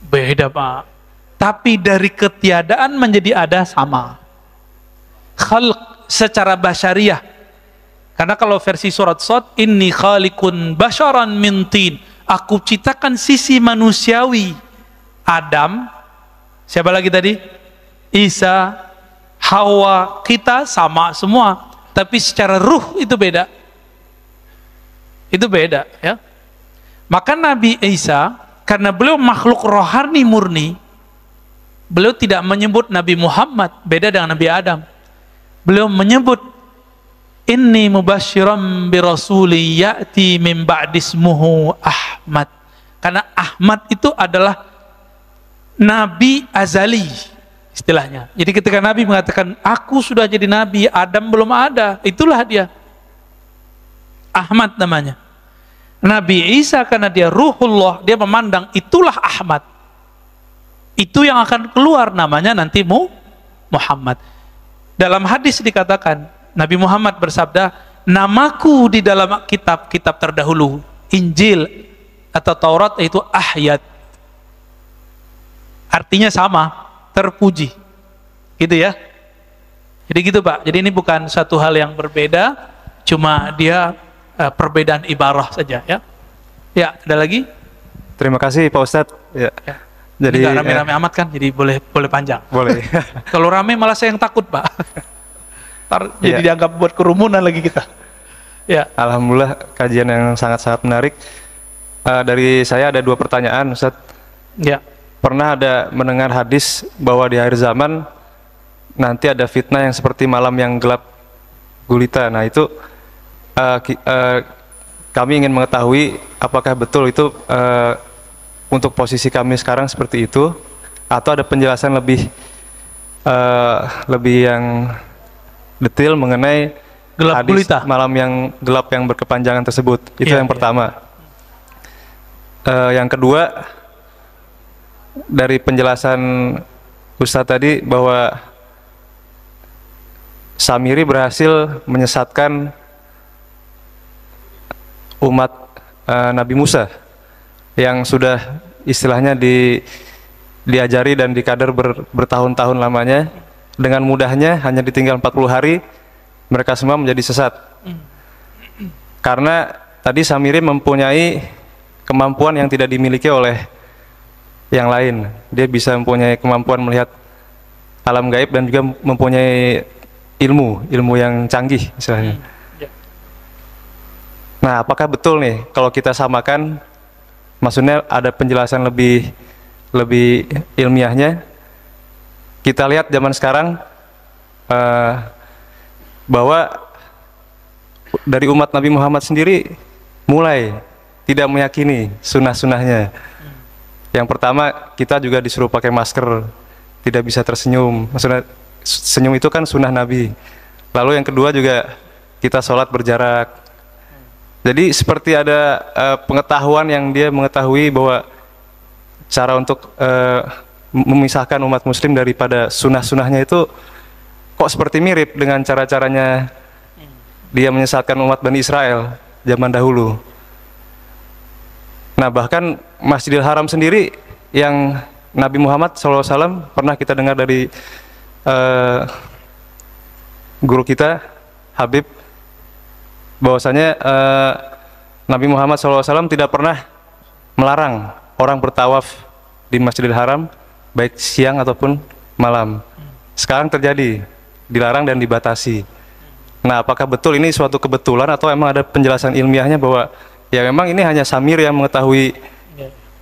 Beda Pak. Tapi dari ketiadaan menjadi ada sama. Khalq secara basyariah. Karena kalau versi surat Shad, inni khaliqun basyaran min tin. Aku ciptakan sisi manusiawi. Adam, siapa lagi tadi? Isa, Hawa, kita sama semua. Tapi secara ruh itu beda. Itu beda ya. Maka Nabi Isa, karena beliau makhluk rohani murni, beliau tidak menyebut Nabi Muhammad, beda dengan Nabi Adam. Beliau menyebut inni mubasyiran bi rasuli ya'ti min ba'dismuhu Ahmad. Karena Ahmad itu adalah nabi azali istilahnya. Jadi ketika Nabi mengatakan aku sudah jadi nabi, Adam belum ada, itulah dia. Ahmad namanya. Nabi Isa karena dia ruhullah, dia memandang itulah Ahmad. Itu yang akan keluar namanya nanti Muhammad. Dalam hadis dikatakan, Nabi Muhammad bersabda, namaku di dalam kitab-kitab terdahulu, Injil atau Taurat itu Ahyad. Artinya sama, terpuji. Gitu ya. Jadi gitu Pak. Jadi ini bukan satu hal yang berbeda, cuma dia perbedaan ibarah saja ya. Ya, ada lagi? Terima kasih Pak Ustadz. Ya. Ya. Jadi nggak rame-rame amat kan, jadi boleh panjang. Boleh. Kalau rame malah saya yang takut Pak. Jadi dianggap buat kerumunan lagi kita. Ya. Alhamdulillah kajian yang sangat-sangat menarik. Dari saya ada 2 pertanyaan Ustadz. Ya. Pernah ada mendengar hadis bahwa di akhir zaman nanti ada fitnah yang seperti malam yang gelap gulita. Nah itu kami ingin mengetahui apakah betul itu untuk posisi kami sekarang seperti itu, atau ada penjelasan lebih yang detail mengenai gelap hadis gulita, malam yang gelap yang berkepanjangan tersebut. Itu yang pertama. Yang kedua, dari penjelasan Ustadz tadi bahwa Samiri berhasil menyesatkan umat Nabi Musa yang sudah istilahnya diajari dan dikader bertahun-tahun lamanya. Dengan mudahnya hanya ditinggal 40 hari mereka semua menjadi sesat. Karena tadi Samiri mempunyai kemampuan yang tidak dimiliki oleh yang lain. Dia bisa mempunyai kemampuan melihat alam gaib dan juga mempunyai ilmu yang canggih istilahnya. Nah, apakah betul nih kalau kita samakan, maksudnya ada penjelasan lebih ilmiahnya? Kita lihat zaman sekarang bahwa dari umat Nabi Muhammad sendiri mulai tidak meyakini sunnah-sunnahnya. Yang pertama, kita juga disuruh pakai masker, tidak bisa tersenyum. Maksudnya senyum itu kan sunnah Nabi. Lalu yang kedua juga kita sholat berjarak. Jadi seperti ada pengetahuan yang dia mengetahui bahwa cara untuk memisahkan umat muslim daripada sunnah-sunnahnya itu kok seperti mirip dengan cara-caranya dia menyesatkan umat Bani Israel zaman dahulu. Nah, bahkan Masjidil Haram sendiri yang Nabi Muhammad SAW pernah kita dengar dari guru kita Habib, bahwasanya Nabi Muhammad SAW tidak pernah melarang orang bertawaf di Masjidil Haram baik siang ataupun malam. Sekarang terjadi, dilarang dan dibatasi. Nah, apakah betul ini suatu kebetulan atau emang ada penjelasan ilmiahnya bahwa ya memang ini hanya Samir yang mengetahui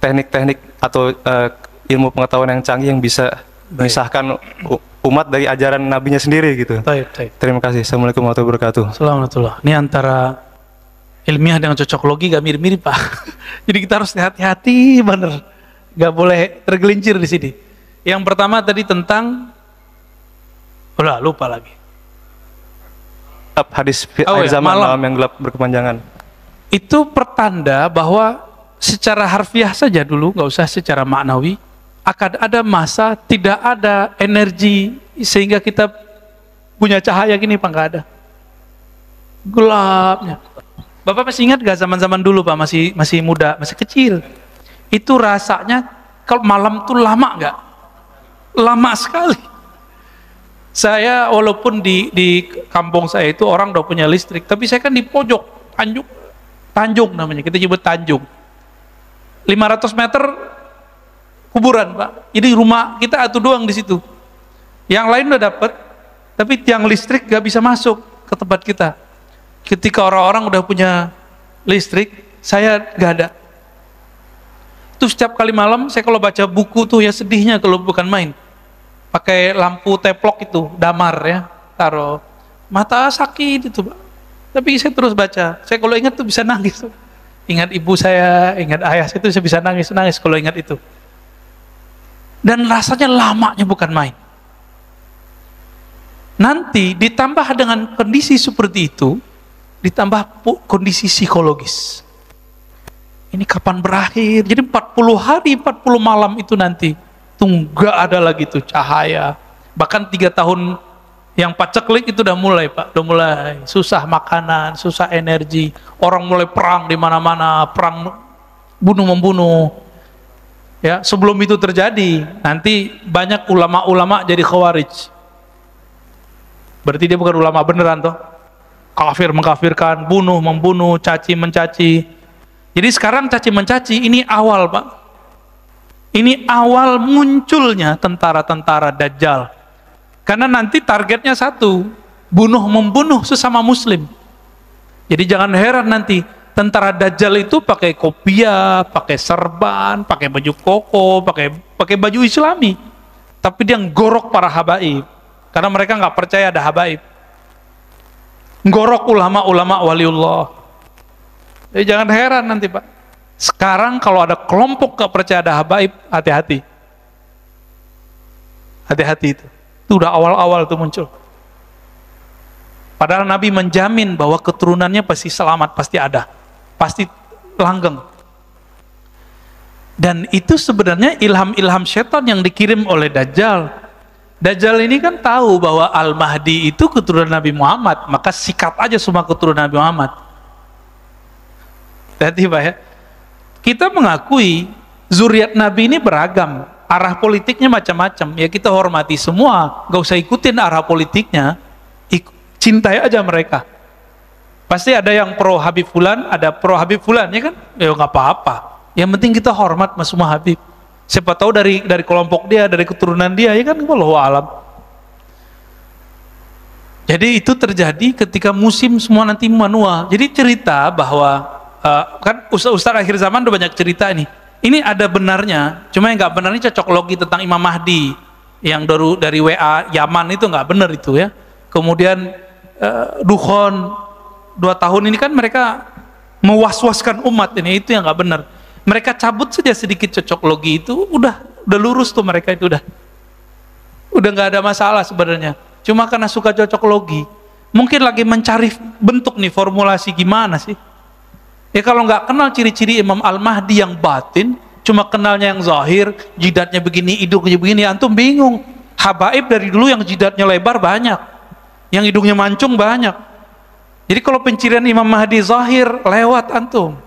teknik-teknik atau ilmu pengetahuan yang canggih yang bisa memisahkan umat dari ajaran nabinya sendiri gitu. Terima kasih. Assalamualaikum warahmatullahi wabarakatuh. Assalamualaikum. Ini antara ilmiah dengan cocokologi gak mirip-mirip, Pak. Jadi kita harus hati-hati bener. Gak boleh tergelincir di sini. Yang pertama tadi tentang lupa lagi. Hadis akhir zaman malam yang gelap berkepanjangan. Itu pertanda bahwa secara harfiah saja dulu, nggak usah secara maknawi, akan ada masa tidak ada energi sehingga kita punya cahaya gini, Pak, nggak ada. Gelapnya. Bapak masih ingat gak zaman-zaman dulu, Pak, masih muda, masih kecil. Itu rasanya kalau malam tuh lama nggak? Lama sekali. Saya walaupun di kampung saya itu orang udah punya listrik, tapi saya kan di pojok Tanjung namanya, kita nyebut Tanjung. 500 meter kuburan, Pak. Jadi rumah kita itu doang di situ. Yang lain udah dapet, tapi tiang listrik gak bisa masuk ke tempat kita. Ketika orang-orang udah punya listrik, saya gak ada. Itu setiap kali malam saya kalau baca buku tuh ya sedihnya kalau bukan main. Pakai lampu teplok itu, damar ya, taruh. Mata sakit itu, Pak. Tapi saya terus baca. Saya kalau ingat tuh bisa nangis. Ingat ibu saya, ingat ayah saya itu saya bisa nangis kalau ingat itu. Dan rasanya lamanya bukan main. Nanti ditambah dengan kondisi seperti itu, ditambah kondisi psikologis. Ini kapan berakhir? Jadi 40 hari, 40 malam itu nanti itu nggak ada lagi tuh cahaya. Bahkan 3 tahun yang paceklik itu udah mulai, Pak, udah mulai susah makanan, susah energi, orang mulai perang di mana-mana, perang bunuh-membunuh. Ya, sebelum itu terjadi, nanti banyak ulama-ulama jadi khawarij. Berarti dia bukan ulama beneran toh. Kafir mengkafirkan, bunuh membunuh, caci mencaci. Jadi sekarang caci mencaci ini awal, Pak. Ini awal munculnya tentara-tentara Dajjal. Karena nanti targetnya satu, bunuh membunuh sesama muslim. Jadi jangan heran nanti tentara Dajjal itu pakai kopiah, pakai serban, pakai baju koko, pakai baju islami. Tapi dia ngorok para habaib. Karena mereka nggak percaya ada habaib. Ngorok ulama-ulama waliullah. Jadi jangan heran nanti, Pak. Sekarang kalau ada kelompok nggak percaya ada habaib, hati-hati. Hati-hati itu. Itu udah awal-awal tuh muncul. Padahal Nabi menjamin bahwa keturunannya pasti selamat, pasti ada, pasti langgeng. Dan itu sebenarnya ilham-ilham setan yang dikirim oleh Dajjal. Dajjal ini kan tahu bahwa Al-Mahdi itu keturunan Nabi Muhammad, maka sikat aja semua keturunan Nabi Muhammad. hati-hati Pak ya. Kita mengakui zuriat Nabi ini beragam, arah politiknya macam-macam, ya kita hormati semua, gak usah ikutin arah politiknya, cintai aja mereka. Pasti ada yang pro Habib Fulan, ada pro Habib Fulan, ya kan? Ya nggak apa-apa. Yang penting kita hormat sama semua Habib. Siapa tahu dari kelompok dia, dari keturunan dia, ya kan? Wallahu a'lam. Jadi itu terjadi ketika musim semua nanti manual. Jadi cerita bahwa kan Ustaz akhir zaman udah banyak cerita ini. Ini ada benarnya, cuma yang nggak benar ini cocok logi tentang Imam Mahdi yang dari WA Yaman itu nggak benar itu ya. Kemudian Dukhon 2 tahun ini kan mereka mewaswaskan umat ini, itu yang nggak benar. Mereka cabut saja sedikit cocok logi itu, udah lurus tuh mereka itu udah nggak ada masalah sebenarnya. Cuma karena suka cocok logi, mungkin lagi mencari bentuk nih formulasi gimana sih. Ya kalau nggak kenal ciri-ciri Imam Al-Mahdi yang batin, cuma kenalnya yang zahir, jidatnya begini, hidungnya begini, antum bingung. Habaib dari dulu yang jidatnya lebar banyak, yang hidungnya mancung banyak. Jadi kalau pencirian Imam Mahdi zahir, lewat antum.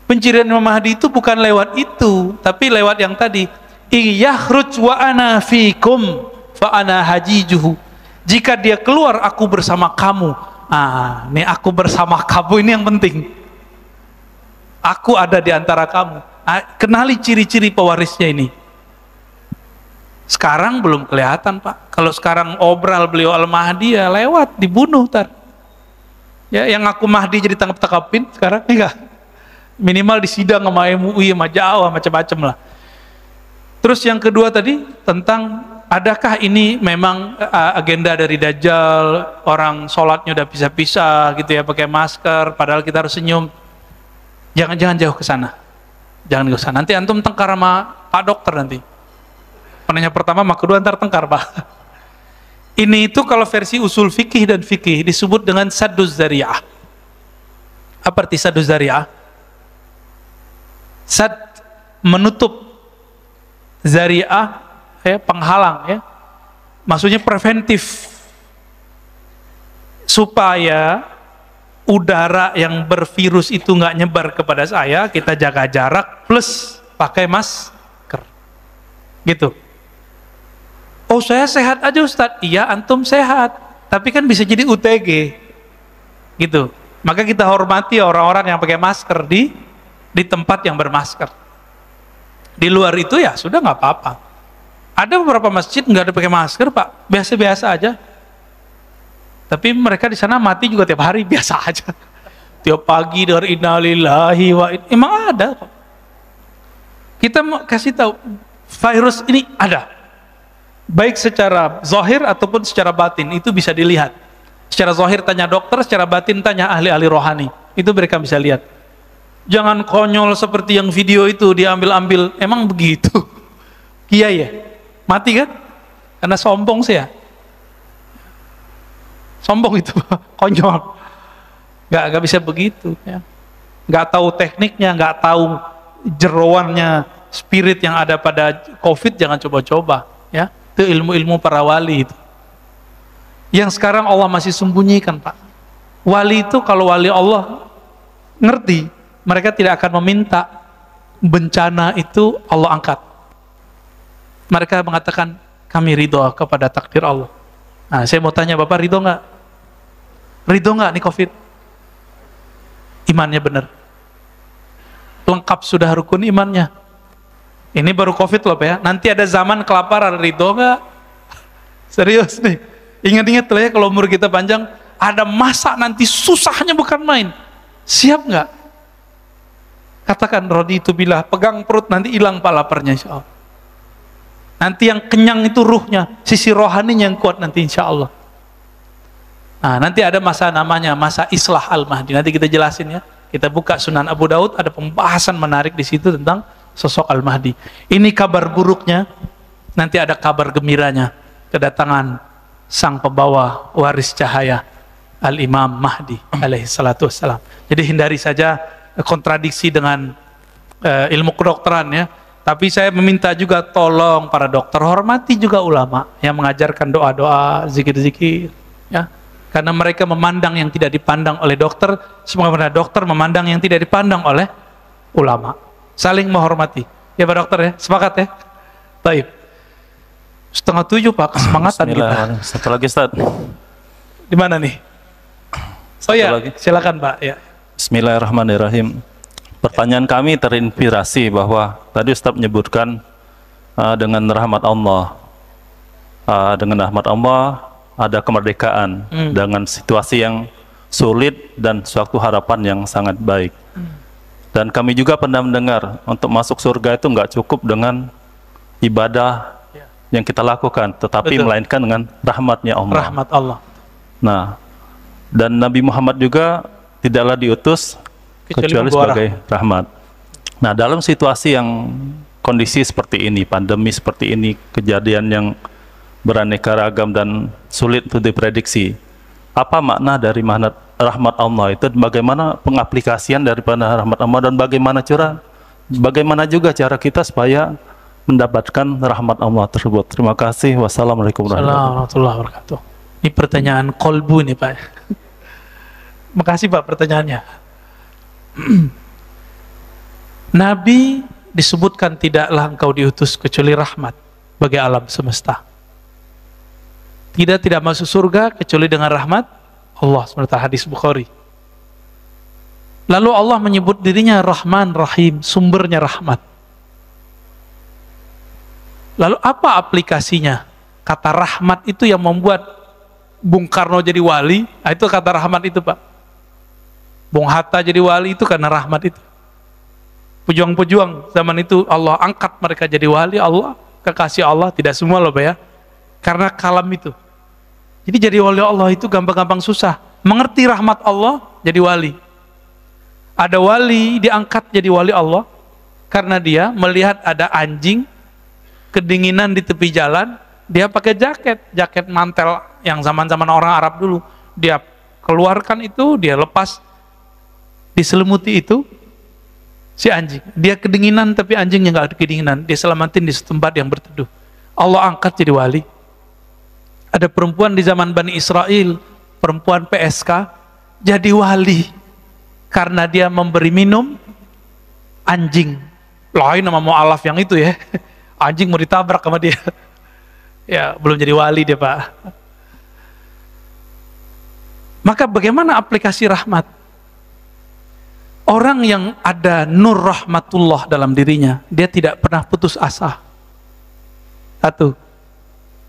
Pencirian Imam Mahdi itu bukan lewat itu, tapi lewat yang tadi. Iyakhruj wa ana fikum fa ana hajijuhu. Jika dia keluar, aku bersama kamu. Nih aku bersama kamu ini yang penting. Aku ada di antara kamu. Kenali ciri-ciri pewarisnya ini. Sekarang belum kelihatan Pak. Kalau sekarang obral beliau Al-Mahdi ya lewat, dibunuh tar. Ya yang aku Mahdi jadi tangkap-tangkapin sekarang enggak. Minimal disidang sama MUI, sama Jawa, macam-macam lah. Terus yang kedua tadi tentang adakah ini memang agenda dari Dajjal, orang sholatnya udah pisah-pisah gitu ya, pakai masker, padahal kita harus senyum. Jangan jauh ke sana. Jangan ke sana. Nanti antum tengkar sama Pak Dokter nanti. Penanya pertama, mak kedua ntar tengkar Pak. Ini itu kalau versi usul fikih dan fikih disebut dengan sadduz zari'ah. Apa arti sadduz zari'ah? Sad menutup, zari'ah ya, penghalang ya, maksudnya preventif, supaya udara yang bervirus itu nggak nyebar kepada saya, kita jaga jarak plus pakai masker gitu. Oh saya sehat aja Ustadz, iya antum sehat, tapi kan bisa jadi UTG gitu. Maka kita hormati orang-orang yang pakai masker di tempat yang bermasker. Di luar itu ya sudah nggak apa-apa. Ada beberapa masjid nggak ada pakai masker Pak, biasa-biasa aja. Tapi mereka di sana mati juga tiap hari biasa aja. Tiap pagi dari innalillahi wa emang ada kok. Kita mau kasih tahu virus ini ada. Baik secara zahir ataupun secara batin, itu bisa dilihat. Secara zahir tanya dokter, secara batin tanya ahli-ahli rohani. Itu mereka bisa lihat. Jangan konyol seperti yang video itu diambil-ambil. Emang begitu? Kiai ya? Mati kan? Karena sombong sih ya. Sombong itu, konyol. Gak bisa begitu ya. Gak tahu tekniknya, gak tahu jeroannya, spirit yang ada pada COVID, jangan coba-coba ya. Itu ilmu-ilmu para wali itu. Yang sekarang Allah masih sembunyikan Pak. Wali itu kalau wali Allah ngerti, mereka tidak akan meminta bencana itu Allah angkat. Mereka mengatakan kami ridho kepada takdir Allah. Nah, saya mau tanya Bapak, ridho nggak? Ridho nggak nih COVID? Imannya benar. Lengkap sudah rukun imannya. Ini baru COVID loh Pak ya. Nanti ada zaman kelaparan, ridho nggak? Serius nih. Ingat-ingat lah ya, kalau umur kita panjang, ada masa nanti susahnya bukan main. Siap nggak? Katakan raditu billah, pegang perut nanti hilang pak laparnya insya Allah. Nanti yang kenyang itu ruhnya, sisi rohaninya yang kuat nanti insya Allah. Nah nanti ada masa namanya masa Islah Al-Mahdi, nanti kita jelasin ya. Kita buka Sunan Abu Daud, ada pembahasan menarik di situ tentang sosok Al-Mahdi. Ini kabar buruknya, nanti ada kabar gembiranya, kedatangan sang pembawa waris cahaya Al-Imam Mahdi alaihi salatu wassalam. Jadi hindari saja kontradiksi dengan ilmu kedokteran ya. Tapi saya meminta juga tolong para dokter hormati juga ulama yang mengajarkan doa-doa, zikir-zikir ya. Karena mereka memandang yang tidak dipandang oleh dokter, sebagaimana dokter memandang yang tidak dipandang oleh ulama. Saling menghormati. Ya Pak Dokter ya, sepakat ya? Baik. 6:30 Pak, kesemangatan kita. Satu lagi Ustaz. Di mana nih? Oh ya, silakan Pak. Ya. Bismillahirrahmanirrahim. Pertanyaan kami terinspirasi bahwa tadi Ustaz menyebutkan dengan rahmat Allah. Dengan rahmat Allah ada kemerdekaan dengan situasi yang sulit dan suatu harapan yang sangat baik. Dan kami juga pernah mendengar untuk masuk surga itu nggak cukup dengan ibadah yang kita lakukan, tetapi melainkan dengan rahmatnya Allah. Rahmat Allah. Nah, dan Nabi Muhammad juga tidaklah diutus kecuali sebagai rahmat. Nah, dalam situasi yang kondisi seperti ini, pandemi seperti ini, kejadian yang beraneka ragam dan sulit untuk diprediksi, apa makna dari rahmat Allah itu, bagaimana pengaplikasian daripada rahmat Allah, dan bagaimana juga cara kita supaya mendapatkan rahmat Allah tersebut. Terima kasih. Wassalamualaikum warahmatullahi wabarakatuh. Ini pertanyaan kolbu nih Pak. Makasih Pak pertanyaannya. Nabi disebutkan tidaklah engkau diutus kecuali rahmat bagi alam semesta. Tidak masuk surga kecuali dengan rahmat Allah. Seperti hadis Bukhari. Lalu Allah menyebut dirinya Rahman Rahim, sumbernya rahmat. Lalu apa aplikasinya? Kata rahmat itu yang membuat Bung Karno jadi wali. Itu kata rahmat itu Pak. Bung Hatta jadi wali itu karena rahmat itu. Pejuang-pejuang zaman itu Allah angkat mereka jadi wali. Allah, kekasih Allah, tidak semua loh Pak ya. Karena kalam itu. Jadi jadi wali Allah itu gampang-gampang susah. Mengerti rahmat Allah jadi wali. Ada wali diangkat jadi wali Allah karena dia melihat ada anjing kedinginan di tepi jalan, dia pakai jaket mantel yang zaman-zaman orang Arab dulu. Dia keluarkan itu, dia lepas, diselimuti itu si anjing. Dia kedinginan tapi anjingnya nggak kedinginan, dia selamatin di tempat yang berteduh. Allah angkat jadi wali. Ada perempuan di zaman Bani Israel, perempuan PSK, jadi wali karena dia memberi minum anjing. Lain nama mu'alaf yang itu ya. Anjing mau ditabrak sama dia. Ya, belum jadi wali dia Pak. Maka bagaimana aplikasi rahmat? Orang yang ada nur rahmatullah dalam dirinya, dia tidak pernah putus asa. Satu,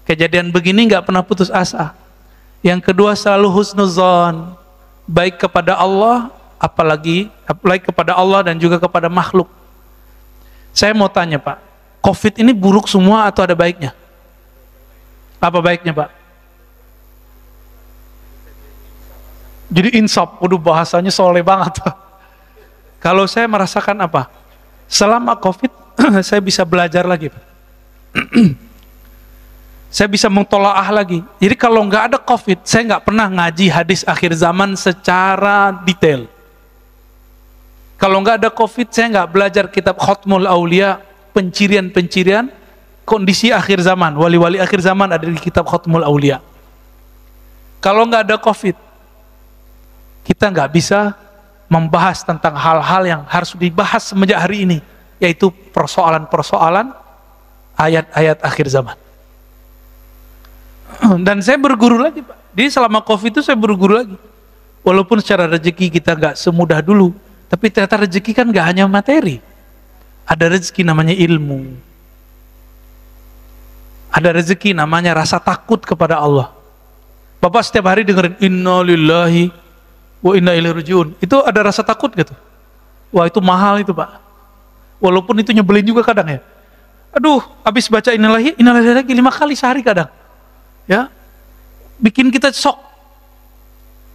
kejadian begini nggak pernah putus asa. Yang kedua, selalu husnuzon, baik kepada Allah, apalagi kepada Allah dan juga kepada makhluk. Saya mau tanya Pak, COVID ini buruk semua atau ada baiknya? Apa baiknya Pak? Jadi insaf, waduh bahasanya soleh banget Pak. Kalau saya merasakan apa? Selama COVID, saya bisa belajar lagi Pak. Saya bisa mentolaah lagi. Jadi kalau nggak ada COVID, saya nggak pernah ngaji hadis akhir zaman secara detail. Kalau nggak ada COVID, saya nggak belajar kitab Khatmul Aulia, pencirian-pencirian kondisi akhir zaman, wali-wali akhir zaman ada di kitab Khatmul Aulia. Kalau nggak ada COVID, kita nggak bisa membahas tentang hal-hal yang harus dibahas semenjak hari ini, yaitu persoalan-persoalan ayat-ayat akhir zaman. Dan saya berguru lagi Pak. Jadi selama COVID itu saya berguru lagi. Walaupun secara rezeki kita nggak semudah dulu, tapi ternyata rezeki kan nggak hanya materi. Ada rezeki namanya ilmu. Ada rezeki namanya rasa takut kepada Allah. Bapak setiap hari dengerin inna lillahi wa inna ilaihi rajiun. Itu ada rasa takut gitu. Wah itu mahal itu Pak. Walaupun itu nyebelin juga kadang ya. Aduh, habis baca innalillahi lagi 5 kali sehari kadang. Ya. Bikin kita shock.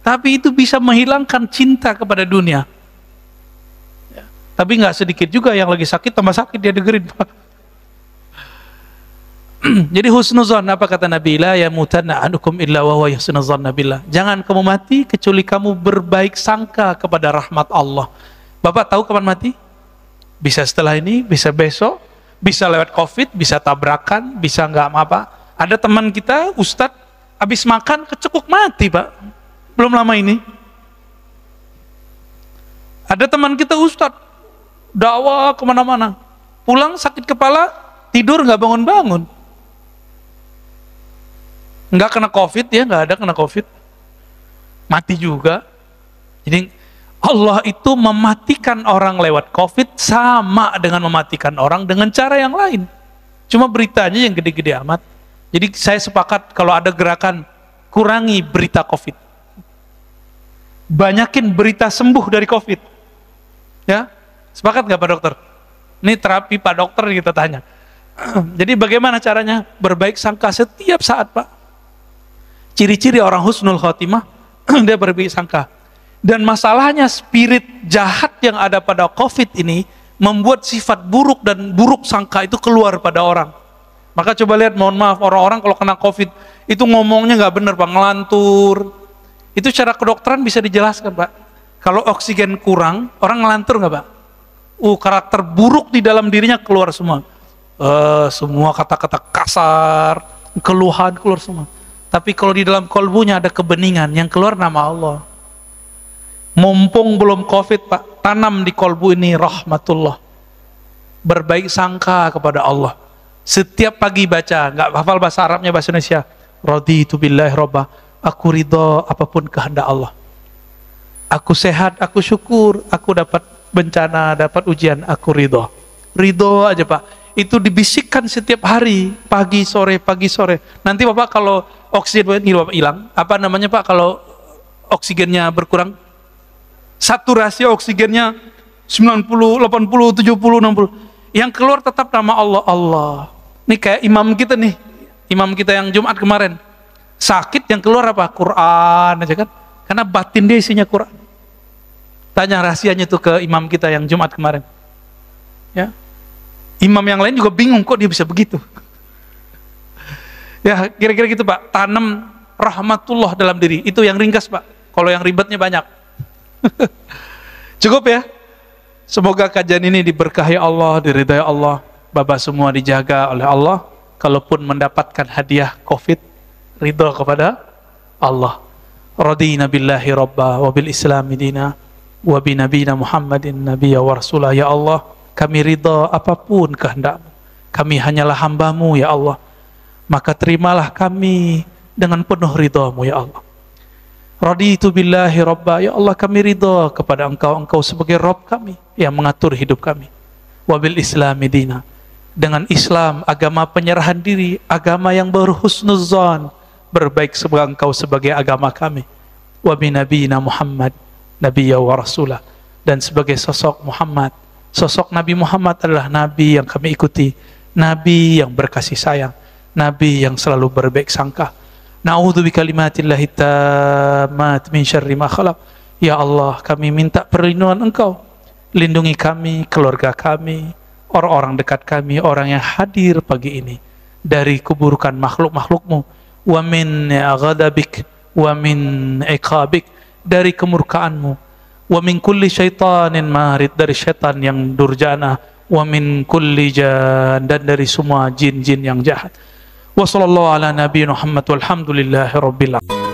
Tapi itu bisa menghilangkan cinta kepada dunia. Tapi nggak sedikit juga yang lagi sakit tambah sakit dia dengerin. Jadi husnuzon, apa kata Nabi? La yamutanna ahadukum illa wa huwa yahsnuzanna billah. Jangan kamu mati kecuali kamu berbaik sangka kepada rahmat Allah. Bapak tahu kapan mati? Bisa setelah ini, bisa besok, bisa lewat COVID, bisa tabrakan, bisa nggak apa. Ada teman kita, ustadz, habis makan kecekuk mati Pak. belum lama ini. Ada teman kita Ustadz, dakwah kemana-mana, pulang sakit kepala, tidur nggak bangun-bangun. Nggak kena COVID ya, nggak ada kena COVID, mati juga. Jadi Allah itu mematikan orang lewat COVID sama dengan mematikan orang dengan cara yang lain. Cuma beritanya yang gede-gede amat. Jadi saya sepakat kalau ada gerakan kurangi berita COVID, banyakin berita sembuh dari COVID. Ya, sepakat nggak Pak Dokter? Ini terapi Pak Dokter kita tanya. Jadi bagaimana caranya? Berbaik sangka setiap saat Pak. Ciri-ciri orang husnul khotimah, dia berbaik sangka. Dan masalahnya spirit jahat yang ada pada COVID ini membuat sifat buruk dan buruk sangka itu keluar pada orang. Maka coba lihat, mohon maaf, orang-orang kalau kena COVID itu ngomongnya nggak benar Pak, ngelantur. Itu secara kedokteran bisa dijelaskan Pak. Kalau oksigen kurang, orang ngelantur nggak Pak? Karakter buruk di dalam dirinya keluar semua. Semua kata-kata kasar, keluhan keluar semua. Tapi kalau di dalam kolbunya ada kebeningan, yang keluar nama Allah. Mumpung belum COVID Pak, tanam di kolbu ini rahmatullah. Berbaik sangka kepada Allah. Setiap pagi baca, nggak hafal bahasa Arabnya, bahasa Indonesia. Raditu billahi robba, aku ridho apapun kehendak Allah. Aku sehat, aku syukur, aku dapat bencana, dapat ujian, aku ridho. Ridho aja Pak. Itu dibisikkan setiap hari, pagi sore. Nanti Bapak kalau oksigen Bapak hilang, apa namanya Pak kalau oksigennya berkurang? Saturasi oksigennya 90, 80, 70, 60. Yang keluar tetap nama Allah. Allah. Ini kayak imam kita nih, imam kita yang Jumat kemarin. Sakit yang keluar apa? Quran aja kan? Karena batin dia isinya Quran. Tanya rahasianya tuh ke imam kita yang Jumat kemarin. Ya. Imam yang lain juga bingung kok dia bisa begitu. Ya, kira-kira gitu Pak. Tanam rahmatullah dalam diri. Itu yang ringkas Pak. Kalau yang ribetnya banyak. Cukup ya. Semoga kajian ini diberkahi Allah, diridai Allah. Bapak semua dijaga oleh Allah. Kalaupun mendapatkan hadiah COVID, ridho kepada Allah. Radina billahi rabba wa bil islami dina wa bi nabiyina Muhammadin nabiyya wa rasulah. Ya Allah, kami ridha apapun kehendak-Mu. Kami hanyalah hamba-Mu ya Allah. Maka terimalah kami dengan penuh ridha-Mu ya Allah. Raditu billahi rabba, ya Allah kami ridha kepada Engkau, Engkau sebagai Rabb kami yang mengatur hidup kami. Wa bil islami dina, dengan Islam agama penyerahan diri, agama yang berhusnuzan, berbaik sebagai Engkau sebagai agama kami. Wa bi nabiyina Muhammad nabiyya wa rasulah, dan sebagai sosok Muhammad. Sosok Nabi Muhammad adalah Nabi yang kami ikuti, Nabi yang berkasih sayang, Nabi yang selalu berbaik sangka. Na'udzu bikalimatillahi tammat min syarri ma khalaq. Ya Allah, kami minta perlindungan Engkau. Lindungi kami, keluarga kami, orang-orang dekat kami, orang yang hadir pagi ini, dari keburukan makhluk-makhluk-Mu. Wa min ghadabik wa min iqabik, dari kemurkaan-Mu. Wa min kulli syaitanin marid, dari syaitan yang durjana. Wa min kulli jan, dan dari semua jin-jin yang jahat. Wa sallallahu ala nabiyina Muhammad walhamdulillahi rabbil alamin.